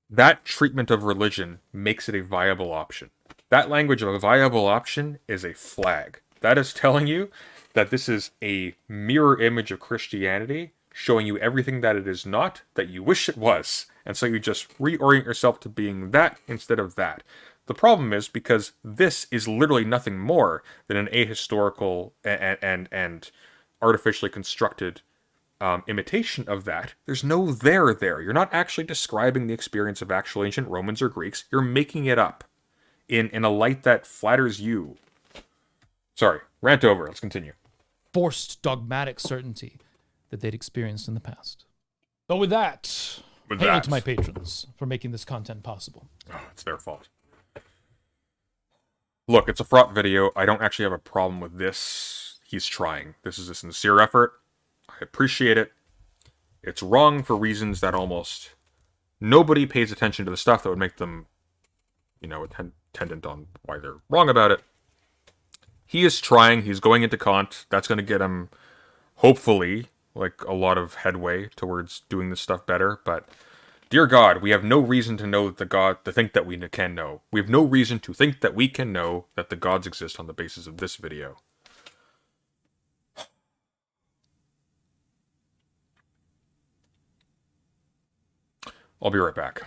That treatment of religion makes it a viable option. That language of a viable option is a flag. That is telling you that this is a mirror image of Christianity, showing you everything that it is not, that you wish it was. And so you just reorient yourself to being that instead of that. The problem is, because this is literally nothing more than an ahistorical and artificially constructed imitation of that, there's no there. You're not actually describing the experience of actual ancient Romans or Greeks. You're making it up in a light that flatters you. Sorry, rant over. Let's continue. Forced dogmatic certainty that they'd experienced in the past. But with that, hail to my patrons for making this content possible. Oh, it's their fault. Look, it's a fraught video. I don't actually have a problem with this he's trying. This is a sincere effort. I appreciate it. It's wrong for reasons that almost nobody pays attention to the stuff that would make them, attendant on why they're wrong about it. He is trying. He's going into Kant. That's going to get him, hopefully, like a lot of headway towards doing this stuff better. But dear God, we have no reason to know to think that we can know. We have no reason to think that we can know that the gods exist on the basis of this video. I'll be right back.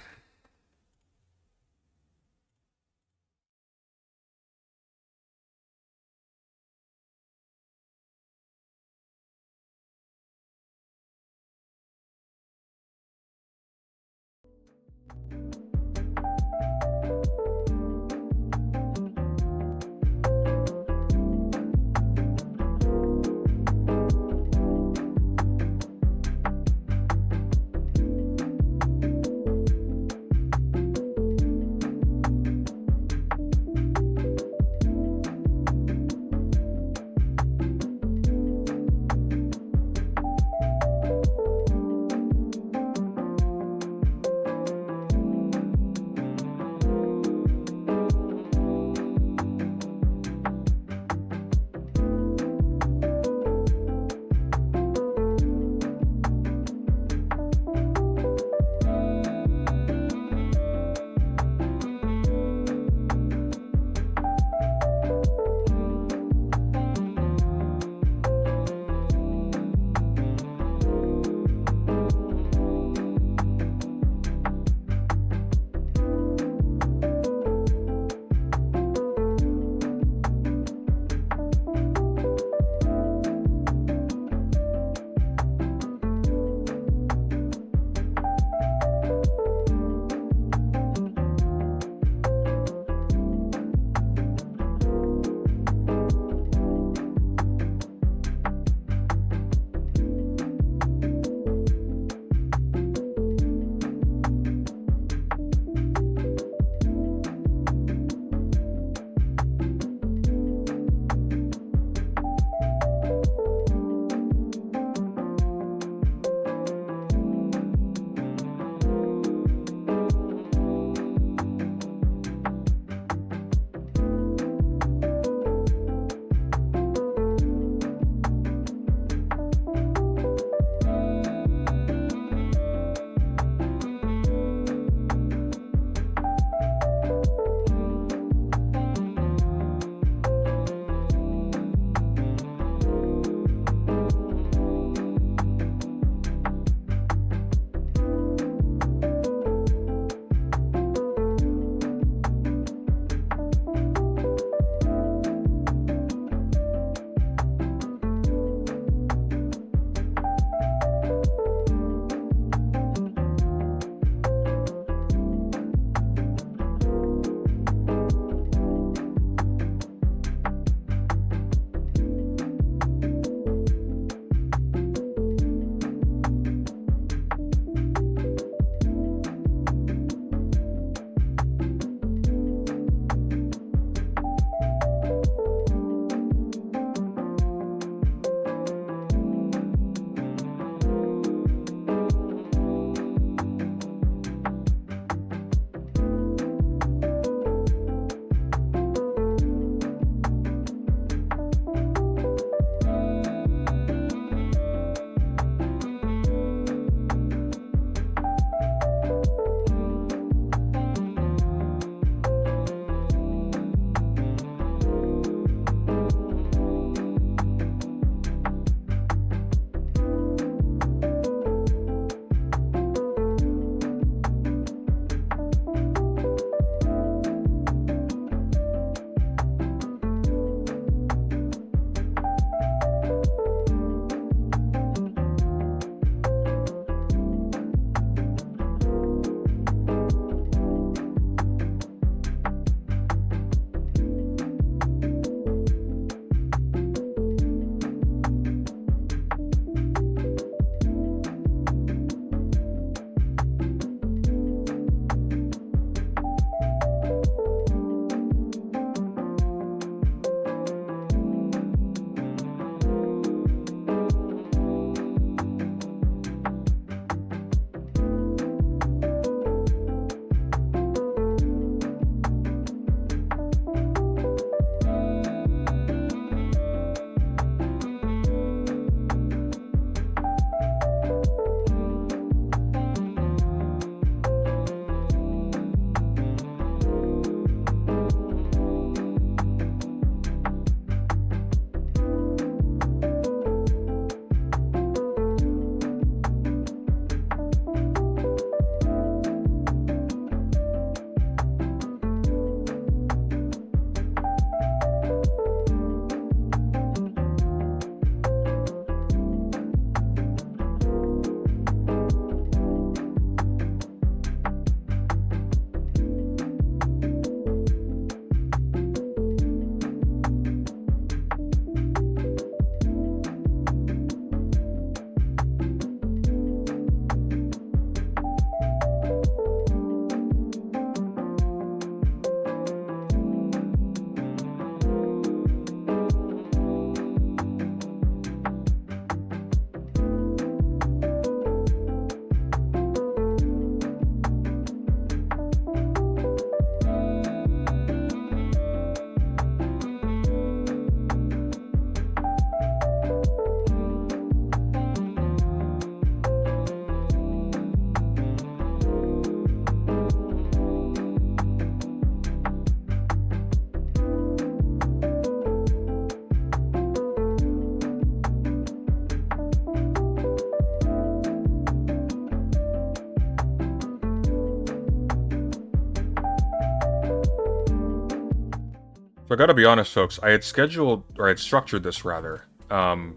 So I gotta be honest, folks, I had structured this rather, in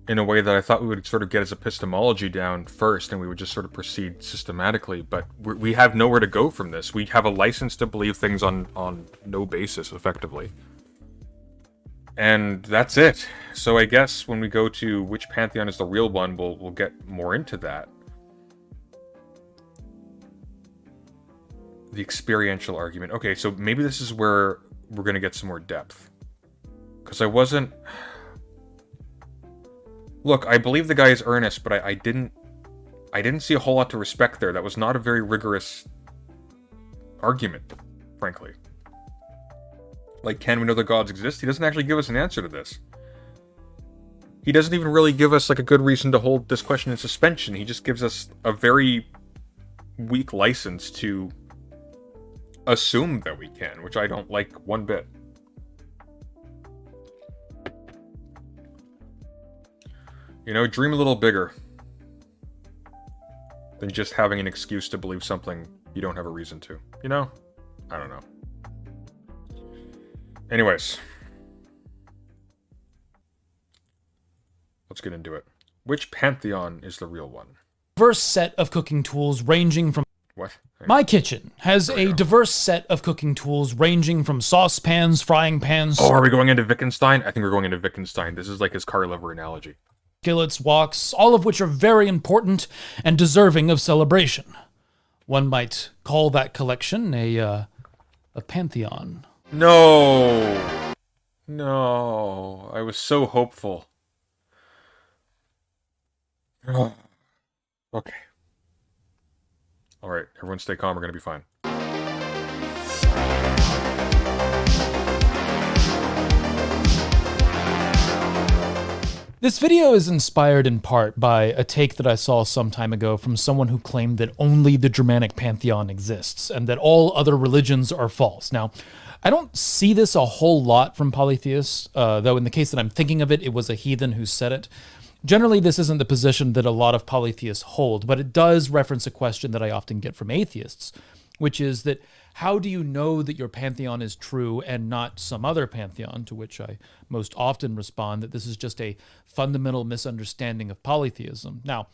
a way that I thought we would sort of get his epistemology down first, and we would just sort of proceed systematically, but we have nowhere to go from this. We have a license to believe things on no basis, effectively. And that's it. So I guess when we go to which pantheon is the real one, we'll get more into that. The experiential argument. Okay, so maybe this is where we're going to get some more depth. Because I wasn't... Look, I believe the guy is earnest, but I didn't see a whole lot to respect there. That was not a very rigorous argument, frankly. Like, can we know the gods exist? He doesn't actually give us an answer to this. He doesn't even really give us, like, a good reason to hold this question in suspension. He just gives us a very weak license to assume that we can, which I don't like one bit. You know, dream a little bigger than just having an excuse to believe something you don't have a reason to. You know? I don't know. Anyways. Let's get into it. Which pantheon is the real one? Diverse set of cooking tools ranging from... What? My kitchen has a diverse set of cooking tools ranging from saucepans, frying pans... Oh, are we going into Wittgenstein? I think we're going into Wittgenstein. This is like his car liver analogy. Skillets, woks, all of which are very important and deserving of celebration. One might call that collection a pantheon. No! No. I was so hopeful. Okay. Alright, everyone stay calm, we're gonna be fine. This video is inspired in part by a take that I saw some time ago from someone who claimed that only the Germanic pantheon exists and that all other religions are false. Now, I don't see this a whole lot from polytheists, though in the case that I'm thinking of it, it was a heathen who said it. Generally, this isn't the position that a lot of polytheists hold, but it does reference a question that I often get from atheists, which is that how do you know that your pantheon is true and not some other pantheon? To which I most often respond that this is just a fundamental misunderstanding of polytheism. Now,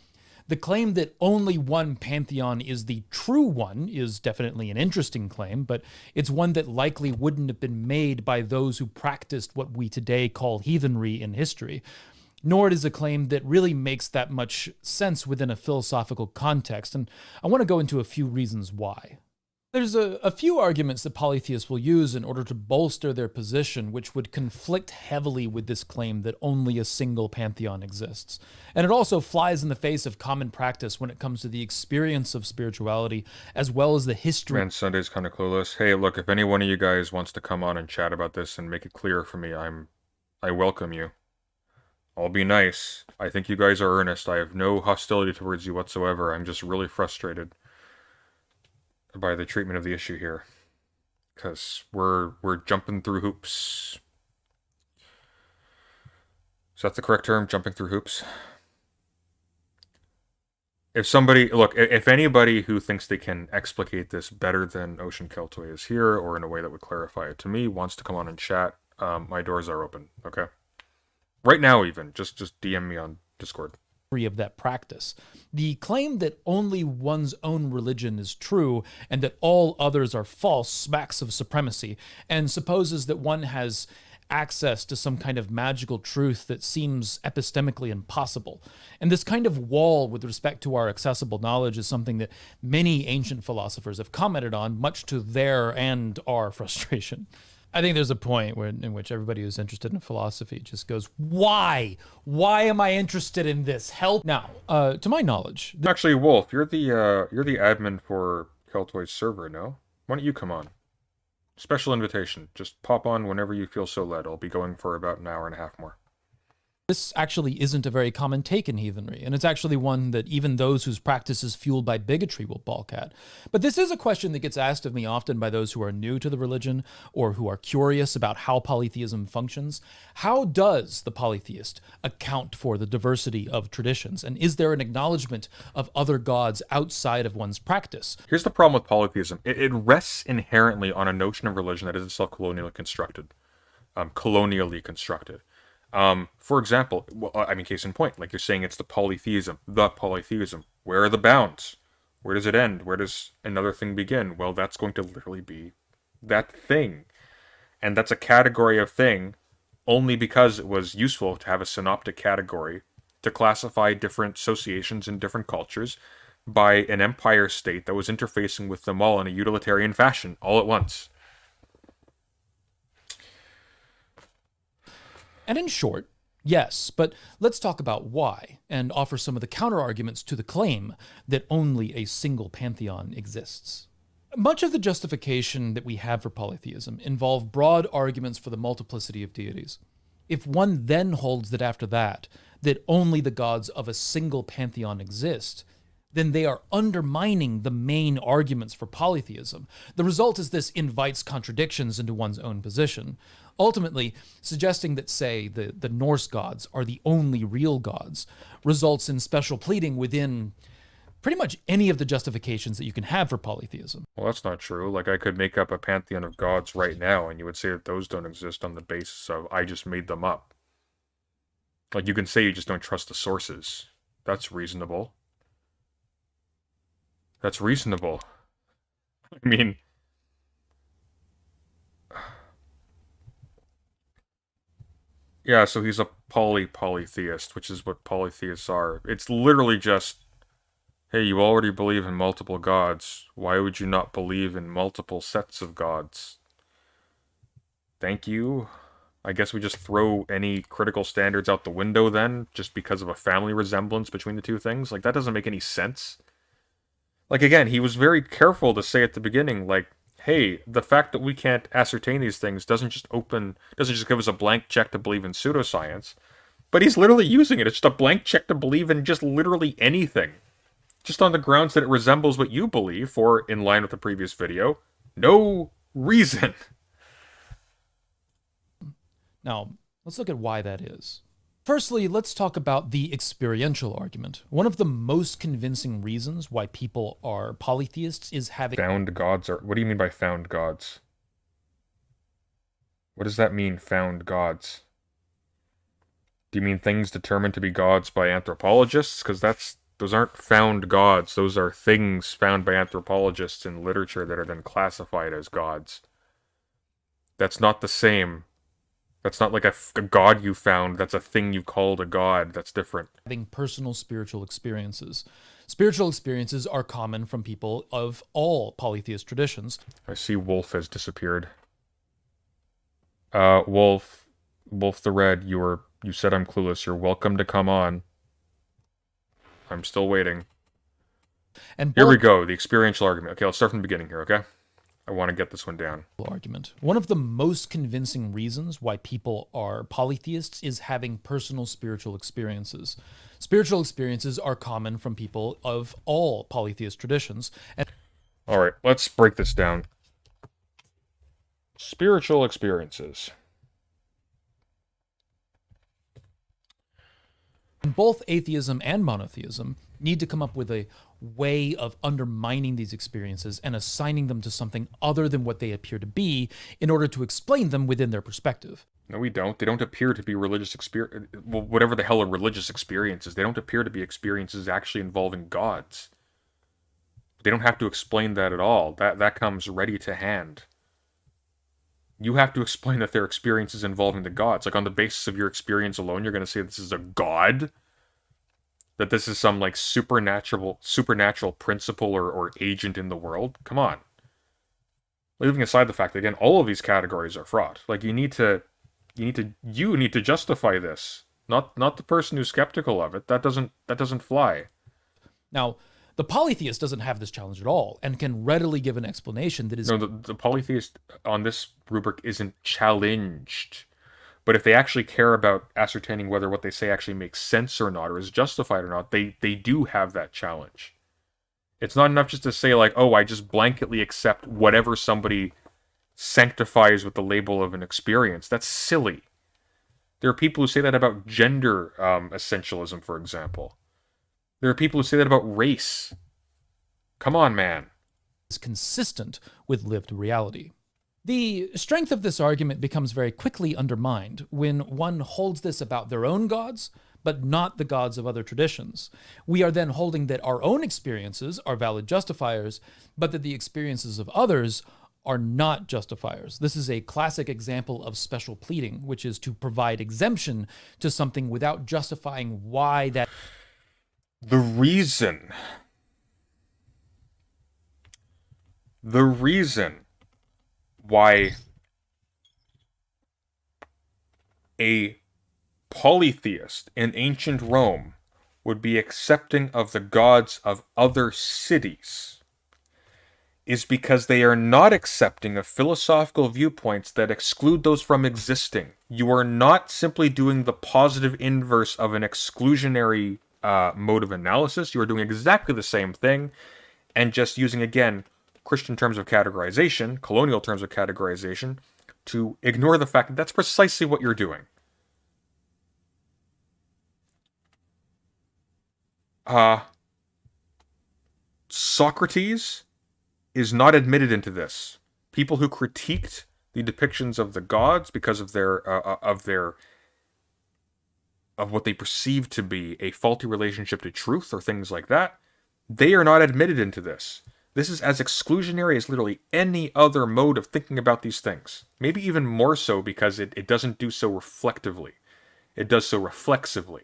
the claim that only one pantheon is the true one is definitely an interesting claim, but it's one that likely wouldn't have been made by those who practiced what we today call heathenry in history. Nor it is a claim that really makes that much sense within a philosophical context, and I want to go into a few reasons why. There's a few arguments that polytheists will use in order to bolster their position, which would conflict heavily with this claim that only a single pantheon exists. And it also flies in the face of common practice when it comes to the experience of spirituality, as well as the history. Man, Sunday's kind of clueless. Hey, look, if any one of you guys wants to come on and chat about this and make it clear for me, I welcome you. I'll be nice. I think you guys are earnest. I have no hostility towards you whatsoever. I'm just really frustrated by the treatment of the issue here. Because we're jumping through hoops. Is that the correct term? Jumping through hoops? If somebody... Look, if anybody who thinks they can explicate this better than Ocean Keltoi is here, or in a way that would clarify it to me, wants to come on and chat, my doors are open, okay? Right now, even. Just DM me on Discord. Of that practice. The claim that only one's own religion is true and that all others are false smacks of supremacy and supposes that one has access to some kind of magical truth that seems epistemically impossible. And this kind of wall with respect to our accessible knowledge is something that many ancient philosophers have commented on, much to their and our frustration. I think there's a point in which everybody who's interested in philosophy just goes, why? Why am I interested in this? Help. Now, to my knowledge... Actually, Wolf, you're the admin for Keltoi's server, no? Why don't you come on? Special invitation. Just pop on whenever you feel so led. I'll be going for about an hour and a half more. This actually isn't a very common take in heathenry, and it's actually one that even those whose practice is fueled by bigotry will balk at. But this is a question that gets asked of me often by those who are new to the religion or who are curious about how polytheism functions. How does the polytheist account for the diversity of traditions, and is there an acknowledgement of other gods outside of one's practice? Here's the problem with polytheism. It rests inherently on a notion of religion that is itself colonially constructed. For example, case in point, like you're saying, it's the polytheism. Where are the bounds? Where does it end? Where does another thing begin? Well, that's going to literally be that thing. And that's a category of thing only because it was useful to have a synoptic category to classify different associations in different cultures by an empire state that was interfacing with them all in a utilitarian fashion, all at once. And in short, yes, but let's talk about why and offer some of the counter-arguments to the claim that only a single pantheon exists. Much of the justification that we have for polytheism involve broad arguments for the multiplicity of deities. If one then holds that after that only the gods of a single pantheon exist, then they are undermining the main arguments for polytheism. The result is this invites contradictions into one's own position, ultimately suggesting that, say, the Norse gods are the only real gods, results in special pleading within pretty much any of the justifications that you can have for polytheism. Well, that's not true. Like, I could make up a pantheon of gods right now, and you would say that those don't exist on the basis of I just made them up. Like, you can say you just don't trust the sources. That's reasonable. That's reasonable. I mean... Yeah, so he's a polytheist, which is what polytheists are. It's literally just, hey, you already believe in multiple gods. Why would you not believe in multiple sets of gods? Thank you. I guess we just throw any critical standards out the window then, just because of a family resemblance between the two things? Like, that doesn't make any sense. Like, again, he was very careful to say at the beginning, like, hey, the fact that we can't ascertain these things doesn't just give us a blank check to believe in pseudoscience, but he's literally using it. It's just a blank check to believe in just literally anything. Just on the grounds that it resembles what you believe, for, in line with the previous video, no reason. Now, let's look at why that is. Firstly, let's talk about the experiential argument. One of the most convincing reasons why people are polytheists is having... Found gods are... What do you mean by found gods? What does that mean, found gods? Do you mean things determined to be gods by anthropologists? Because those aren't found gods. Those are things found by anthropologists in literature that are then classified as gods. That's not the same. That's not like a god you found. That's a thing you called a god. That's different. Having personal spiritual experiences. Spiritual experiences are common from people of all polytheist traditions. I see Wolf has disappeared. Wolf the Red, you said I'm clueless. You're welcome to come on. I'm still waiting. And here we go, the experiential argument. Okay, let's start from the beginning here, okay? I want to get this one down. Argument. One of the most convincing reasons why people are polytheists is having personal spiritual experiences. Spiritual experiences are common from people of all polytheist traditions. All right, let's break this down. Spiritual experiences. Both atheism and monotheism need to come up with a way of undermining these experiences and assigning them to something other than what they appear to be in order to explain them within their perspective. No, we don't. They don't appear to be religious experience. Well, whatever the hell a religious experience is, they don't appear to be experiences actually involving gods. They don't have to explain that at all. That comes ready to hand. You have to explain that they're experiences involving the gods. Like, on the basis of your experience alone, you're going to say this is a god? That this is some, like, supernatural principle or agent in the world? Come on. Leaving aside the fact that, again, all of these categories are fraught. Like, you need to justify this. Not the person who's skeptical of it. That doesn't fly. Now, the polytheist doesn't have this challenge at all and can readily give an explanation that is... No, the polytheist on this rubric isn't challenged But if they actually care about ascertaining whether what they say actually makes sense or not, or is justified or not, they do have that challenge. It's not enough just to say, like, oh, I just blanketly accept whatever somebody sanctifies with the label of an experience. That's silly. There are people who say that about gender essentialism, for example. There are people who say that about race. Come on, man. Is consistent with lived reality. The strength of this argument becomes very quickly undermined when one holds this about their own gods, but not the gods of other traditions. We are then holding that our own experiences are valid justifiers, but that the experiences of others are not justifiers. This is a classic example of special pleading, which is to provide exemption to something without justifying why that... The reason why a polytheist in ancient Rome would be accepting of the gods of other cities is because they are not accepting of philosophical viewpoints that exclude those from existing. You are not simply doing the positive inverse of an exclusionary mode of analysis. You are doing exactly the same thing and just using, again, Christian terms of categorization, colonial terms of categorization, to ignore the fact that that's precisely what you're doing. Socrates is not admitted into this. People who critiqued the depictions of the gods because of what they perceived to be a faulty relationship to truth or things like that, they are not admitted into this. This is as exclusionary as literally any other mode of thinking about these things. Maybe even more so because it doesn't do so reflectively. It does so reflexively.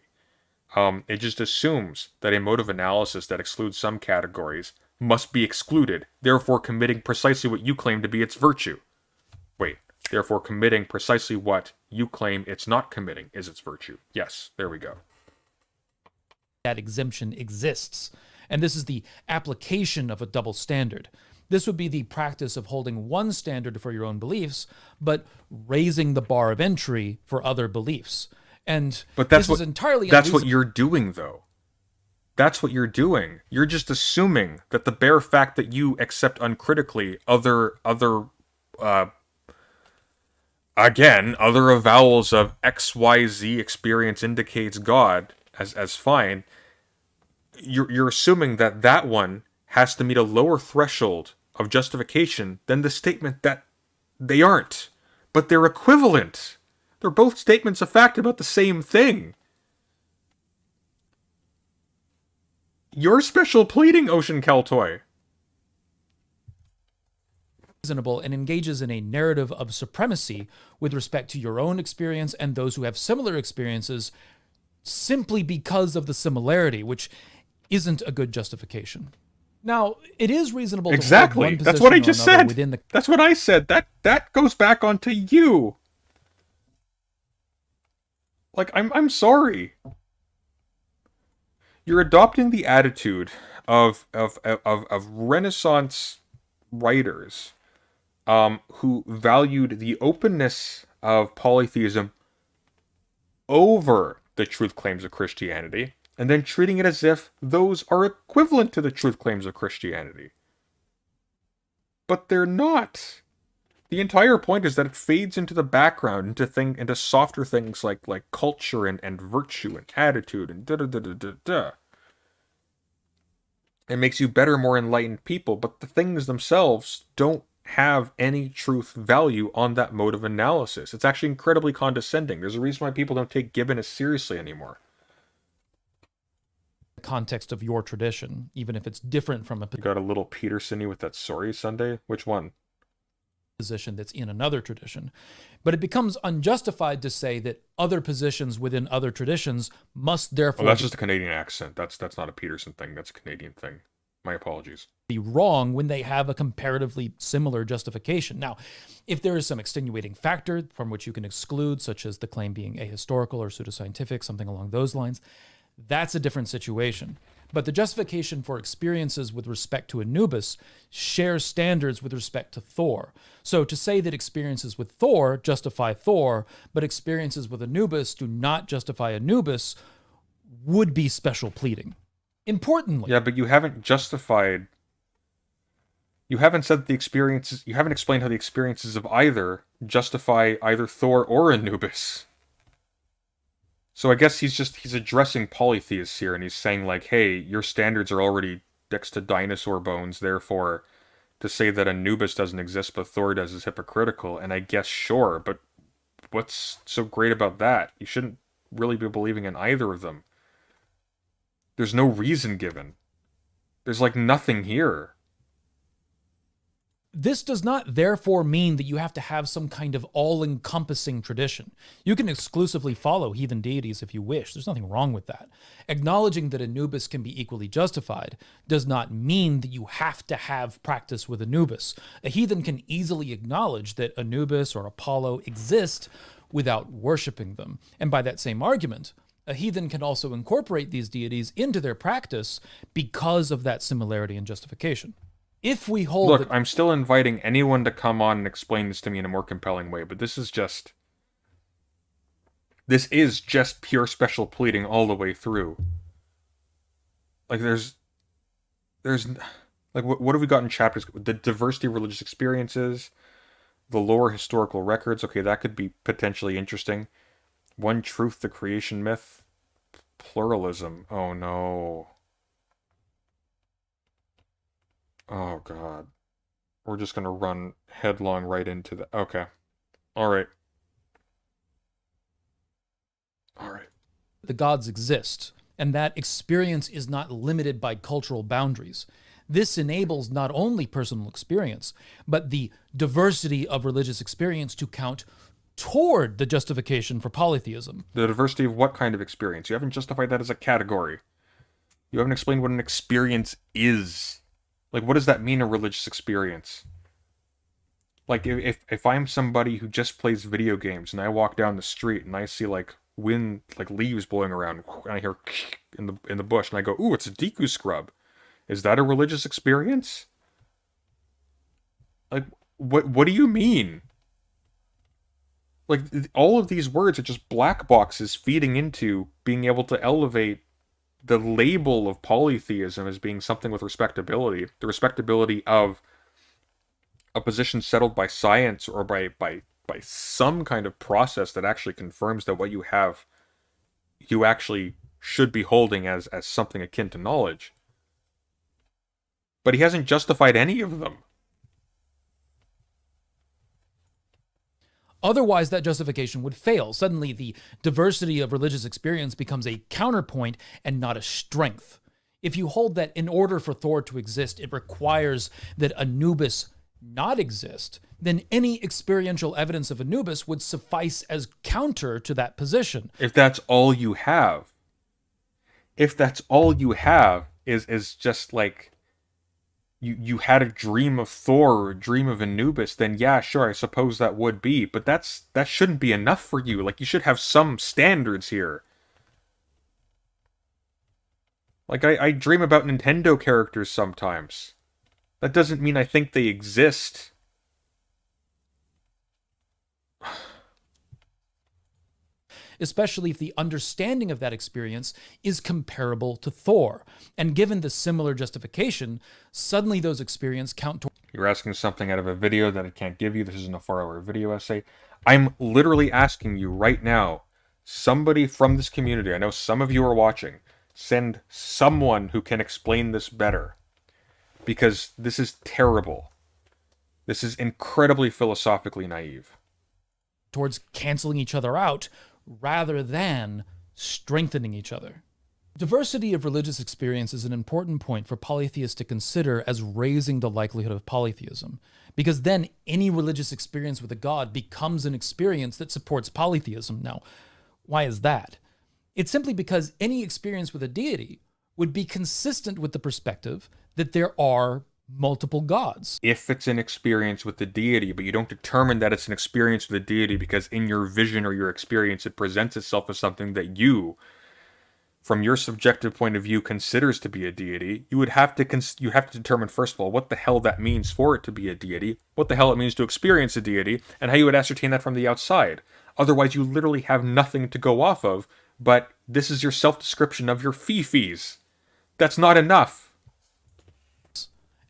It just assumes that a mode of analysis that excludes some categories must be excluded, therefore committing precisely what you claim to be its virtue. Wait, therefore committing precisely what you claim it's not committing is its virtue. Yes, there we go. That exemption exists. And this is the application of a double standard. This would be the practice of holding one standard for your own beliefs, but raising the bar of entry for other beliefs. But that's what you're doing, though. That's what you're doing. You're just assuming that the bare fact that you accept uncritically other avowals of XYZ experience indicates God as fine. You're assuming that one has to meet a lower threshold of justification than the statement that they aren't. But they're equivalent. They're both statements of fact about the same thing. You're special pleading, Ocean Keltoi. Reasonable and engages in a narrative of supremacy with respect to your own experience and those who have similar experiences simply because of the similarity, which isn't a good justification. Now, it is reasonable to hold one position. That's what I just said. Within That's what I said. That goes back onto you. Like, I'm sorry. You're adopting the attitude of Renaissance writers who valued the openness of polytheism over the truth claims of Christianity, and then treating it as if those are equivalent to the truth claims of Christianity. But they're not. The entire point is that it fades into the background, into softer things like culture and virtue and attitude and da-da-da-da-da-da. It makes you better, more enlightened people, but the things themselves don't have any truth value on that mode of analysis. It's actually incredibly condescending. There's a reason why people don't take Gibbon as seriously anymore. Context of your tradition, even if it's different from You got a little Peterson-y with that sorry Sunday? Which one? Position that's in another tradition. But it becomes unjustified to say that other positions within other traditions must therefore... Oh, that's just a Canadian accent. That's not a Peterson thing. That's a Canadian thing. My apologies. ...be wrong when they have a comparatively similar justification. Now, if there is some extenuating factor from which you can exclude, such as the claim being ahistorical or pseudoscientific, something along those lines, that's a different situation. But the justification for experiences with respect to Anubis shares standards with respect to Thor. So to say that experiences with Thor justify Thor, but experiences with Anubis do not justify Anubis, would be special pleading. Importantly... Yeah, but you haven't justified... You haven't said the experiences... You haven't explained how the experiences of either justify either Thor or Anubis. So I guess he's addressing polytheists here, and he's saying, like, hey, your standards are already next to dinosaur bones, therefore, to say that Anubis doesn't exist but Thor does is hypocritical, and I guess sure, but what's so great about that? You shouldn't really be believing in either of them. There's no reason given. There's, like, nothing here. This does not therefore mean that you have to have some kind of all-encompassing tradition. You can exclusively follow heathen deities if you wish. There's nothing wrong with that. Acknowledging that Anubis can be equally justified does not mean that you have to have practice with Anubis. A heathen can easily acknowledge that Anubis or Apollo exist without worshipping them. And by that same argument, a heathen can also incorporate these deities into their practice because of that similarity in justification. If we hold... Look, I'm still inviting anyone to come on and explain this to me in a more compelling way, but this is just pure special pleading all the way through. Like, there's... Like, what have we got in chapters? The diversity of religious experiences, the lore, historical records. Okay, that could be potentially interesting. One truth, the creation myth. Pluralism. Oh, no. Oh, God. We're just going to run headlong right into the... Okay. Alright. Alright. The gods exist, and that experience is not limited by cultural boundaries. This enables not only personal experience, but the diversity of religious experience to count toward the justification for polytheism. The diversity of what kind of experience? You haven't justified that as a category. You haven't explained what an experience is. Like, what does that mean, a religious experience? Like, if I'm somebody who just plays video games, and I walk down the street, and I see, like, wind, like, leaves blowing around, and I hear in the bush, and I go, ooh, it's a Deku scrub. Is that a religious experience? Like, what do you mean? Like, all of these words are just black boxes feeding into being able to elevate the label of polytheism as being something with respectability. The respectability of a position settled by science or by some kind of process that actually confirms that what you have, you actually should be holding as something akin to knowledge. But he hasn't justified any of them. Otherwise, that justification would fail. Suddenly, the diversity of religious experience becomes a counterpoint and not a strength. If you hold that in order for Thor to exist, it requires that Anubis not exist, then any experiential evidence of Anubis would suffice as counter to that position. If that's all you have. If that's all you have is just like... You had a dream of Thor or a dream of Anubis, then yeah, sure, I suppose that would be. But that shouldn't be enough for you. Like, you should have some standards here. Like, I dream about Nintendo characters sometimes. That doesn't mean I think they exist. Especially if the understanding of that experience is comparable to Thor. And given the similar justification, suddenly those experiences count toward... You're asking something out of a video that I can't give you. This isn't a 4-hour video essay. I'm literally asking you right now, somebody from this community, I know some of you are watching, send someone who can explain this better. Because this is terrible. This is incredibly philosophically naive. Towards canceling each other out, rather than strengthening each other. Diversity of religious experience is an important point for polytheists to consider as raising the likelihood of polytheism, because then any religious experience with a god becomes an experience that supports polytheism. Now, why is that? It's simply because any experience with a deity would be consistent with the perspective that there are multiple gods. If it's an experience with the deity, but you don't determine that it's an experience with the deity because in your vision or your experience it presents itself as something that you from your subjective point of view, considers to be a deity, you would have to you have to determine first of all what the hell that means for it to be a deity, what the hell it means to experience a deity, and how you would ascertain that from the outside. Otherwise, you literally have nothing to go off of. But this is your self-description of your fees. That's not enough.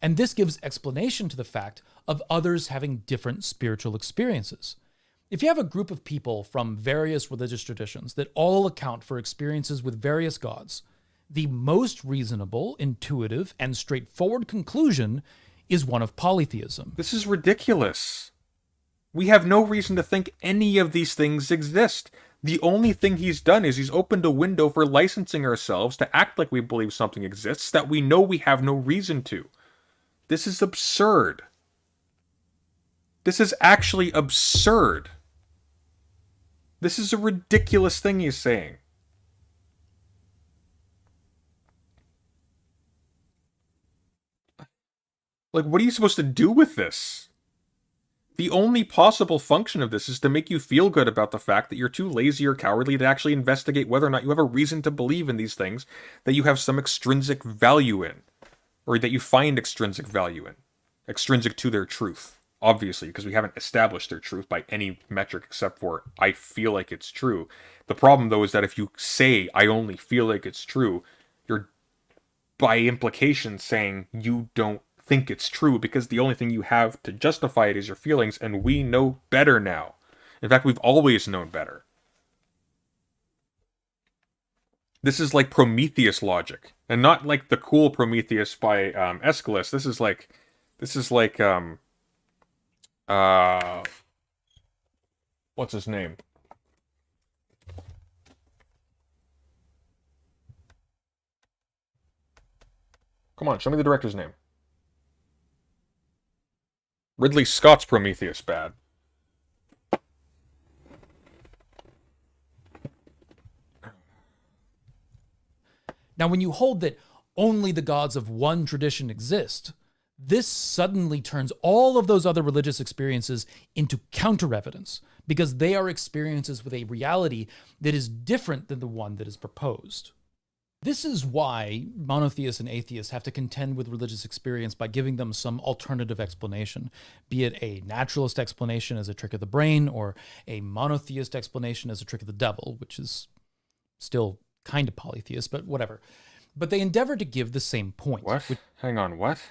And this gives explanation to the fact of others having different spiritual experiences. If you have a group of people from various religious traditions that all account for experiences with various gods, the most reasonable, intuitive, and straightforward conclusion is one of polytheism. This is ridiculous. We have no reason to think any of these things exist. The only thing he's done is he's opened a window for licensing ourselves to act like we believe something exists that we know we have no reason to. This is absurd. This is actually absurd. This is a ridiculous thing he's saying. Like, what are you supposed to do with this? The only possible function of this is to make you feel good about the fact that you're too lazy or cowardly to actually investigate whether or not you have a reason to believe in these things that you have some extrinsic value in, or that you find extrinsic value in, extrinsic to their truth. Obviously, because we haven't established their truth by any metric except for I feel like it's true. The problem, though, is that if you say I only feel like it's true, you're by implication saying you don't think it's true, because the only thing you have to justify it is your feelings, and we know better now. In fact, we've always known better. This is like Prometheus logic, and not like the cool Prometheus by Aeschylus. This is like what's his name? Come on, show me the director's name. Ridley Scott's Prometheus bad. Now, when you hold that only the gods of one tradition exist, this suddenly turns all of those other religious experiences into counter-evidence, because they are experiences with a reality that is different than the one that is proposed. This is why monotheists and atheists have to contend with religious experience by giving them some alternative explanation, be it a naturalist explanation as a trick of the brain, or a monotheist explanation as a trick of the devil, which is still kind of polytheist, but whatever. But they endeavor to give the same point. What? Hang on, what?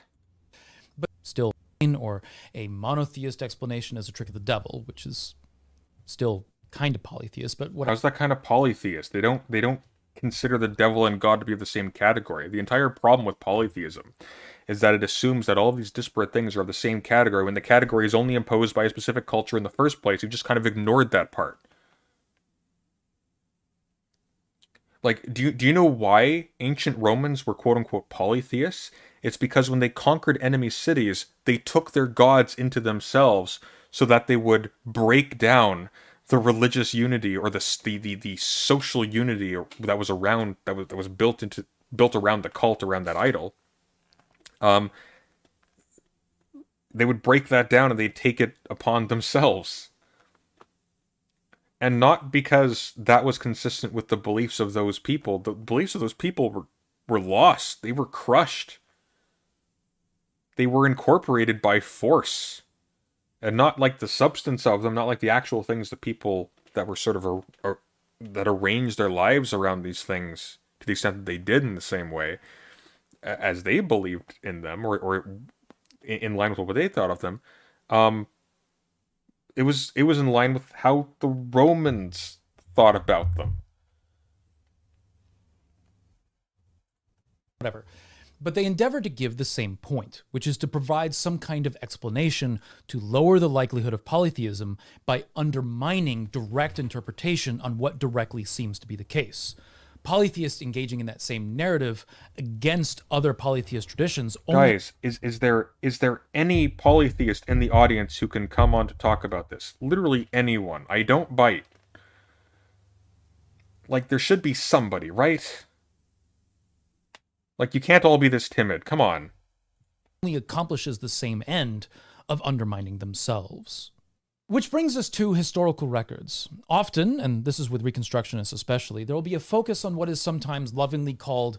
But still, or a monotheist explanation as a trick of the devil, which is still kind of polytheist, but whatever. How's that kind of polytheist? They don't consider the devil and God to be of the same category. The entire problem with polytheism is that it assumes that all of these disparate things are of the same category when the category is only imposed by a specific culture in the first place. You've just kind of ignored that part. Like, do you know why ancient Romans were quote-unquote polytheists? It's because when they conquered enemy cities, they took their gods into themselves so that they would break down the religious unity or the social unity that was around that was built around the cult, around that idol. They would break that down and they'd take it upon themselves. And not because that was consistent with the beliefs of those people. The beliefs of those people were lost. They were crushed. They were incorporated by force. And not like the substance of them, not like the actual things, the people that were sort of that arranged their lives around these things to the extent that they did in the same way as they believed in them, or in line with what they thought of them. It was in line with how the Romans thought about them. Whatever. But they endeavor to give the same point, which is to provide some kind of explanation to lower the likelihood of polytheism by undermining direct interpretation on what directly seems to be the case. Polytheists engaging in that same narrative against other polytheist traditions. Guys, is there any polytheist in the audience who can come on to talk about this? Literally anyone. I don't bite. Like, there should be somebody, right? Like, you can't all be this timid. Come on. Only accomplishes the same end of undermining themselves. Which brings us to historical records. Often, and this is with Reconstructionists especially, there will be a focus on what is sometimes lovingly called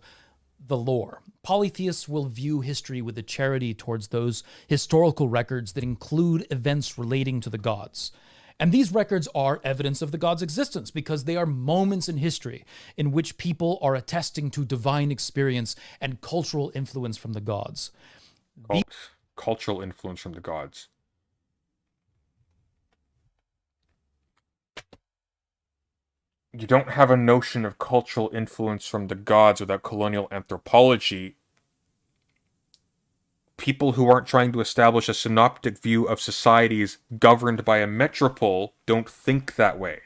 the lore. Polytheists will view history with a charity towards those historical records that include events relating to the gods. And these records are evidence of the gods' existence because they are moments in history in which people are attesting to divine experience and cultural influence from the gods. Cultural influence from the gods. You don't have a notion of cultural influence from the gods without colonial anthropology. People who aren't trying to establish a synoptic view of societies governed by a metropole don't think that way.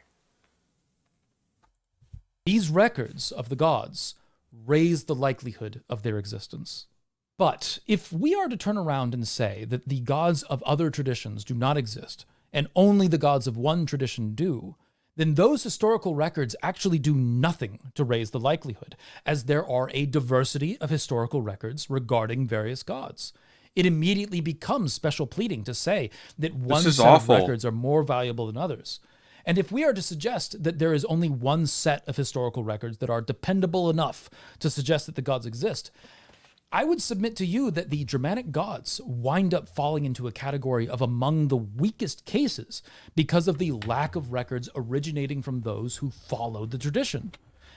These records of the gods raise the likelihood of their existence. But if we are to turn around and say that the gods of other traditions do not exist, and only the gods of one tradition do, then those historical records actually do nothing to raise the likelihood, as there are a diversity of historical records regarding various gods. It immediately becomes special pleading to say that one set of records are more valuable than others. And if we are to suggest that there is only one set of historical records that are dependable enough to suggest that the gods exist, I would submit to you that the Germanic gods wind up falling into a category of among the weakest cases because of the lack of records originating from those who followed the tradition,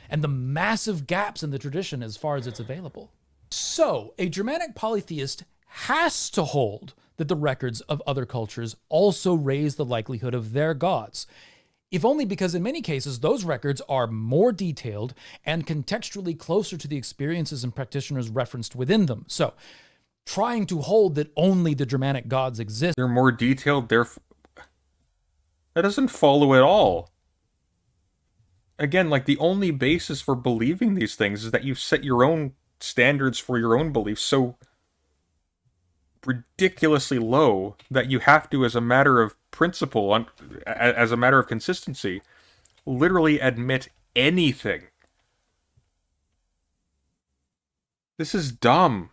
and the massive gaps in the tradition as far as it's available. So, a Germanic polytheist has to hold that the records of other cultures also raise the likelihood of their gods, if only because in many cases those records are more detailed and contextually closer to the experiences and practitioners referenced within them. So, trying to hold that only the Germanic gods exist... They're more detailed, that doesn't follow at all. Again, like, the only basis for believing these things is that you set your own standards for your own beliefs so ridiculously low that you have to, as a matter of principle, as a matter of consistency, literally admit anything. This is dumb.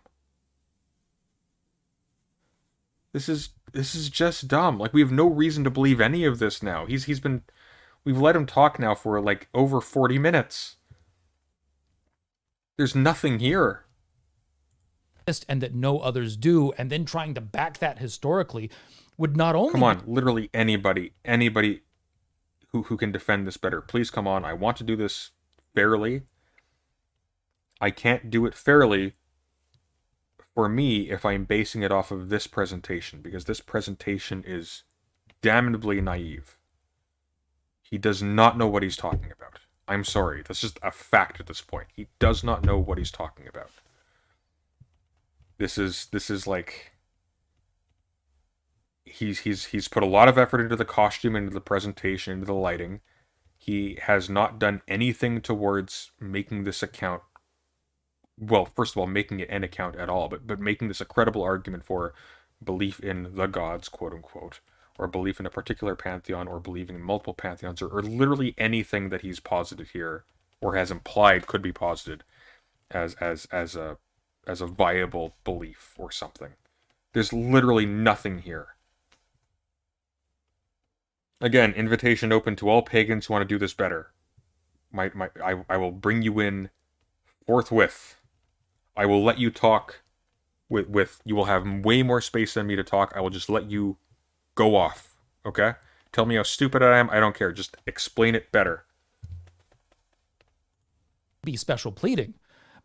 This is just dumb. Like, we have no reason to believe any of this now. We've let him talk now for like over 40 minutes. There's nothing here. And that no others do, and then trying to back that historically would not only... Come on, literally anybody who can defend this better. Please come on, I want to do this fairly. I can't do it fairly for me if I'm basing it off of this presentation, because this presentation is damnably naive. He does not know what he's talking about. I'm sorry, that's just a fact at this point. He does not know what he's talking about. This is like, he's put a lot of effort into the costume, into the presentation, into the lighting. He has not done anything towards making this account, well, first of all, making it an account at all, but making this a credible argument for belief in the gods, quote unquote, or belief in a particular pantheon, or believing in multiple pantheons, or literally anything that he's posited here, or has implied could be posited as a viable belief or something. There's literally nothing here. Again, invitation open to all pagans who want to do this better. I will bring you in forthwith. I will let you talk with you will have way more space than me to talk. I will just let you go off, okay? Tell me how stupid I am, I don't care. Just explain it better. Be special pleading.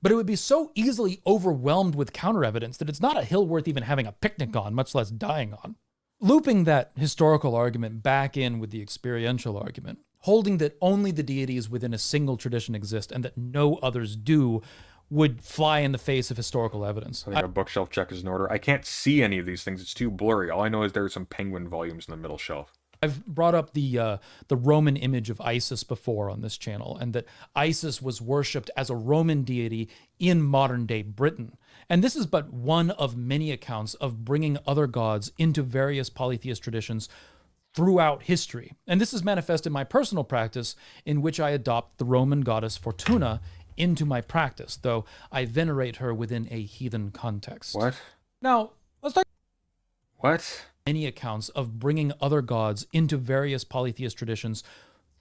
But it would be so easily overwhelmed with counter-evidence that it's not a hill worth even having a picnic on, much less dying on. Looping that historical argument back in with the experiential argument, holding that only the deities within a single tradition exist and that no others do, would fly in the face of historical evidence. I think a bookshelf check is in order. I can't see any of these things. It's too blurry. All I know is there are some Penguin volumes in the middle shelf. I've brought up the Roman image of Isis before on this channel, and that Isis was worshipped as a Roman deity in modern-day Britain. And this is but one of many accounts of bringing other gods into various polytheist traditions throughout history. And this is manifest in my personal practice, in which I adopt the Roman goddess Fortuna into my practice, though I venerate her within a heathen context. What? Now, let's talk... What? many accounts of bringing other gods into various polytheist traditions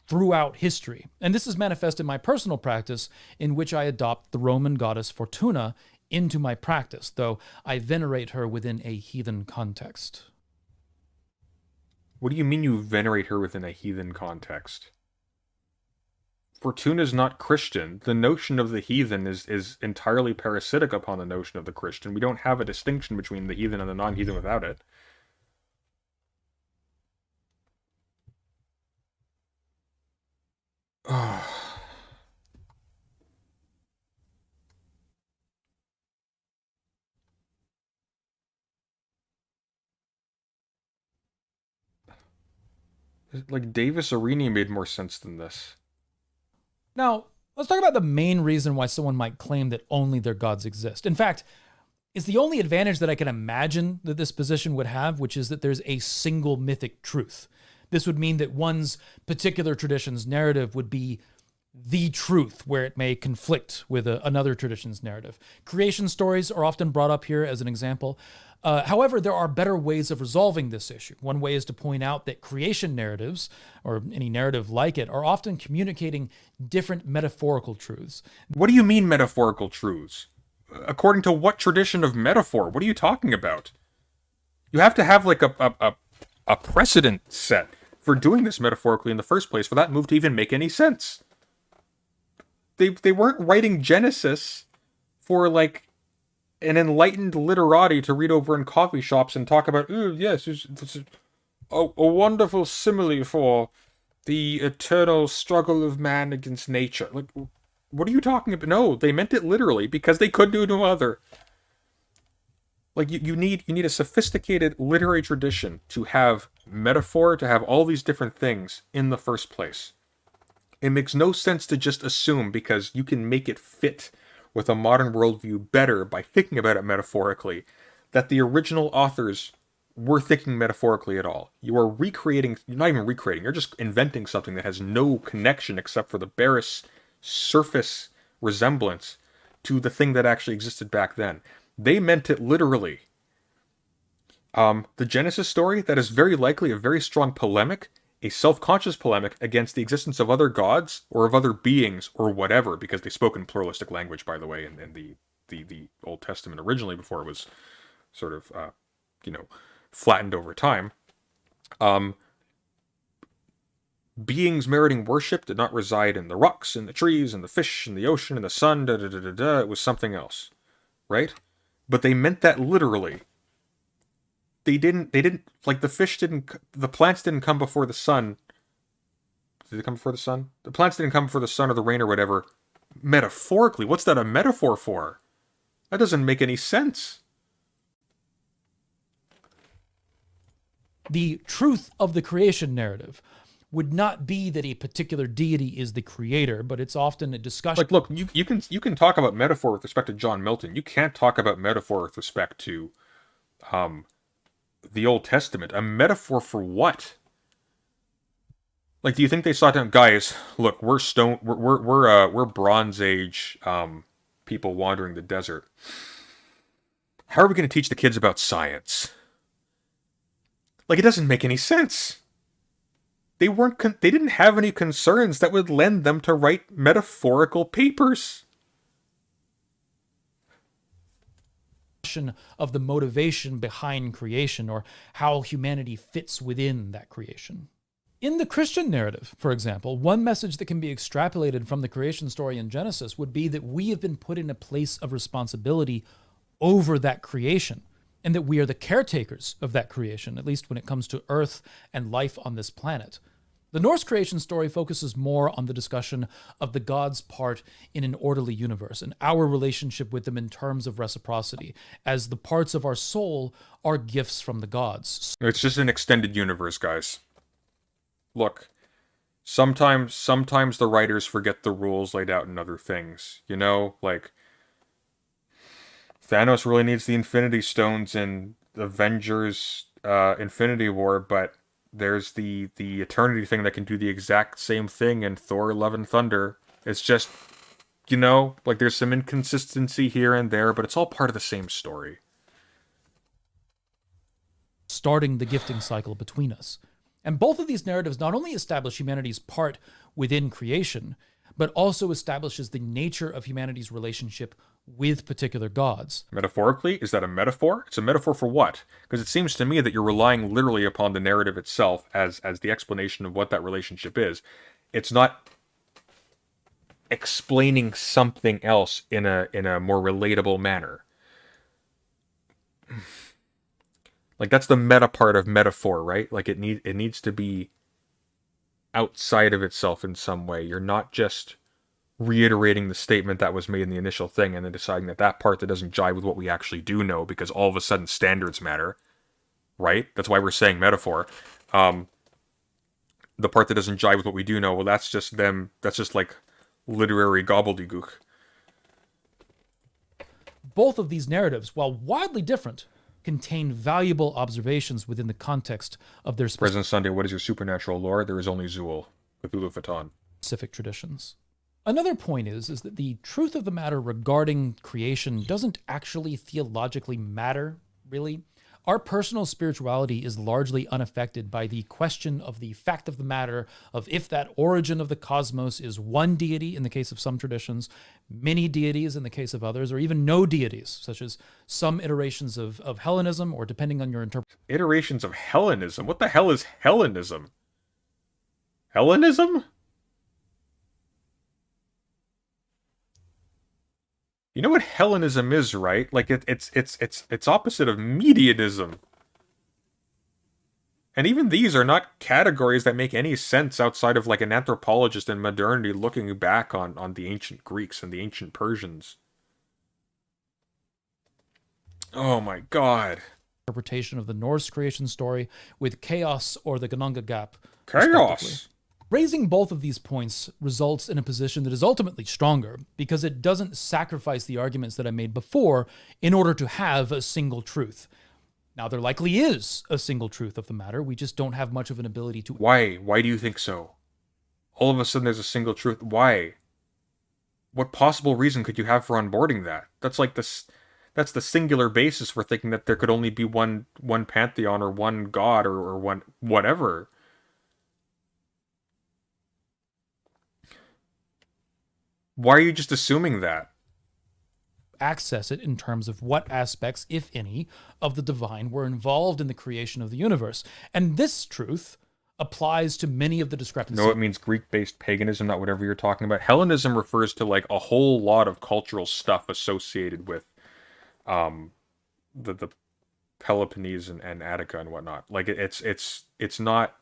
throughout history. And this is manifest in my personal practice, in which I adopt the Roman goddess Fortuna into my practice, though I venerate her within a heathen context. What do you mean you venerate her within a heathen context? Fortuna's not Christian. The notion of the heathen is entirely parasitic upon the notion of the Christian. We don't have a distinction between the heathen and the non-heathen without it. Like, Davis Arini made more sense than this. Now, let's talk about the main reason why someone might claim that only their gods exist. In fact, it's the only advantage that I can imagine that this position would have, which is that there's a single mythic truth. This would mean that one's particular tradition's narrative would be the truth, where it may conflict with another tradition's narrative. Creation stories are often brought up here as an example. However, there are better ways of resolving this issue. One way is to point out that creation narratives, or any narrative like it, are often communicating different metaphorical truths. What do you mean metaphorical truths? According to what tradition of metaphor? What are you talking about? You have to have like a precedent set for doing this metaphorically in the first place for that move to even make any sense. They weren't writing Genesis for like an enlightened literati to read over in coffee shops and talk about, oh yes, this is a wonderful simile for the eternal struggle of man against nature. Like, what are you talking about? No, they meant it literally because they could do no other. Like, you need a sophisticated literary tradition to have metaphor, to have all these different things in the first place. It makes no sense to just assume because you can make it fit with a modern worldview better by thinking about it metaphorically, that the original authors were thinking metaphorically at all. You are recreating, you're not even recreating, you're just inventing something that has no connection except for the barest surface resemblance to the thing that actually existed back then. They meant it literally. The Genesis story, that is very likely a very strong polemic, a self-conscious polemic against the existence of other gods or of other beings or whatever, because they spoke in pluralistic language, by the way, in the Old Testament originally, before it was sort of, flattened over time. Beings meriting worship did not reside in the rocks, and the trees, and the fish, and the ocean, and the sun, It was something else, right? But they meant that literally. They didn't, like, the plants didn't come before the sun. Did they come before the sun? The plants didn't come before the sun or the rain or whatever. Metaphorically, what's that a metaphor for? That doesn't make any sense. The truth of the creation narrative would not be that a particular deity is the creator, but it's often a discussion. Like, look, you can talk about metaphor with respect to John Milton. You can't talk about metaphor with respect to the Old Testament. A metaphor for what? Like, do you think they saw down, guys? Look, we're Bronze Age people wandering the desert. How are we going to teach the kids about science? Like, it doesn't make any sense. They didn't have any concerns that would lend them to write metaphorical papers. Of the motivation behind creation, or how humanity fits within that creation. In the Christian narrative, for example, one message that can be extrapolated from the creation story in Genesis would be that we have been put in a place of responsibility over that creation, and that we are the caretakers of that creation, at least when it comes to earth and life on this planet. The Norse creation story focuses more on the discussion of the gods' part in an orderly universe and our relationship with them in terms of reciprocity, as the parts of our soul are gifts from the gods. It's just an extended universe, guys. Look, sometimes the writers forget the rules laid out in other things. You know, like, Thanos really needs the Infinity Stones in Avengers Infinity War, but there's the Eternity thing that can do the exact same thing in Thor Love and Thunder. It's just, like, there's some inconsistency here and there, but it's all part of the same story. starting the gifting cycle between us. And both of these narratives not only establish humanity's part within creation, but also establishes the nature of humanity's relationship with particular gods. Metaphorically, is that a metaphor? It's a metaphor for what? Because it seems to me that you're relying literally upon the narrative itself as the explanation of what that relationship is. It's not explaining something else in a more relatable manner. Like, that's the meta part of metaphor, right? Like, it needs to be outside of itself in some way. You're not just reiterating the statement that was made in the initial thing and then deciding that part that doesn't jive with what we actually do know, because all of a sudden standards matter, right? That's why we're saying metaphor. The part that doesn't jive with what we do know, well, that's just like literary gobbledygook. Both of these narratives, while wildly different, contain valuable observations within the context of their Present Sunday, what is your supernatural lore? There is only Zool, Cthulhu Phaton. Specific traditions. Another point is that the truth of the matter regarding creation doesn't actually theologically matter, really. Our personal spirituality is largely unaffected by the question of the fact of the matter of if that origin of the cosmos is one deity in the case of some traditions, many deities in the case of others, or even no deities, such as some iterations of Hellenism, or depending on your interpretation. Iterations of Hellenism? What the hell is Hellenism? Hellenism? You know what Hellenism is, right? Like it's opposite of medianism. And even these are not categories that make any sense outside of like an anthropologist in modernity looking back on the ancient Greeks and the ancient Persians. Oh my god. Interpretation of the Norse creation story with chaos or the Gununga gap. Chaos! Raising both of these points results in a position that is ultimately stronger because it doesn't sacrifice the arguments that I made before in order to have a single truth. Now, there likely is a single truth of the matter. We just don't have much of an ability to... Why? Why do you think so? All of a sudden there's a single truth. Why? What possible reason could you have for onboarding that? That's like this... That's the singular basis for thinking that there could only be one pantheon or one god or one whatever. Why are you just assuming that? Access it in terms of what aspects, if any, of the divine were involved in the creation of the universe. And this truth applies to many of the discrepancies. No, it means Greek-based paganism, not whatever you're talking about. Hellenism refers to like a whole lot of cultural stuff associated with the Peloponnese and Attica and whatnot. Like it's not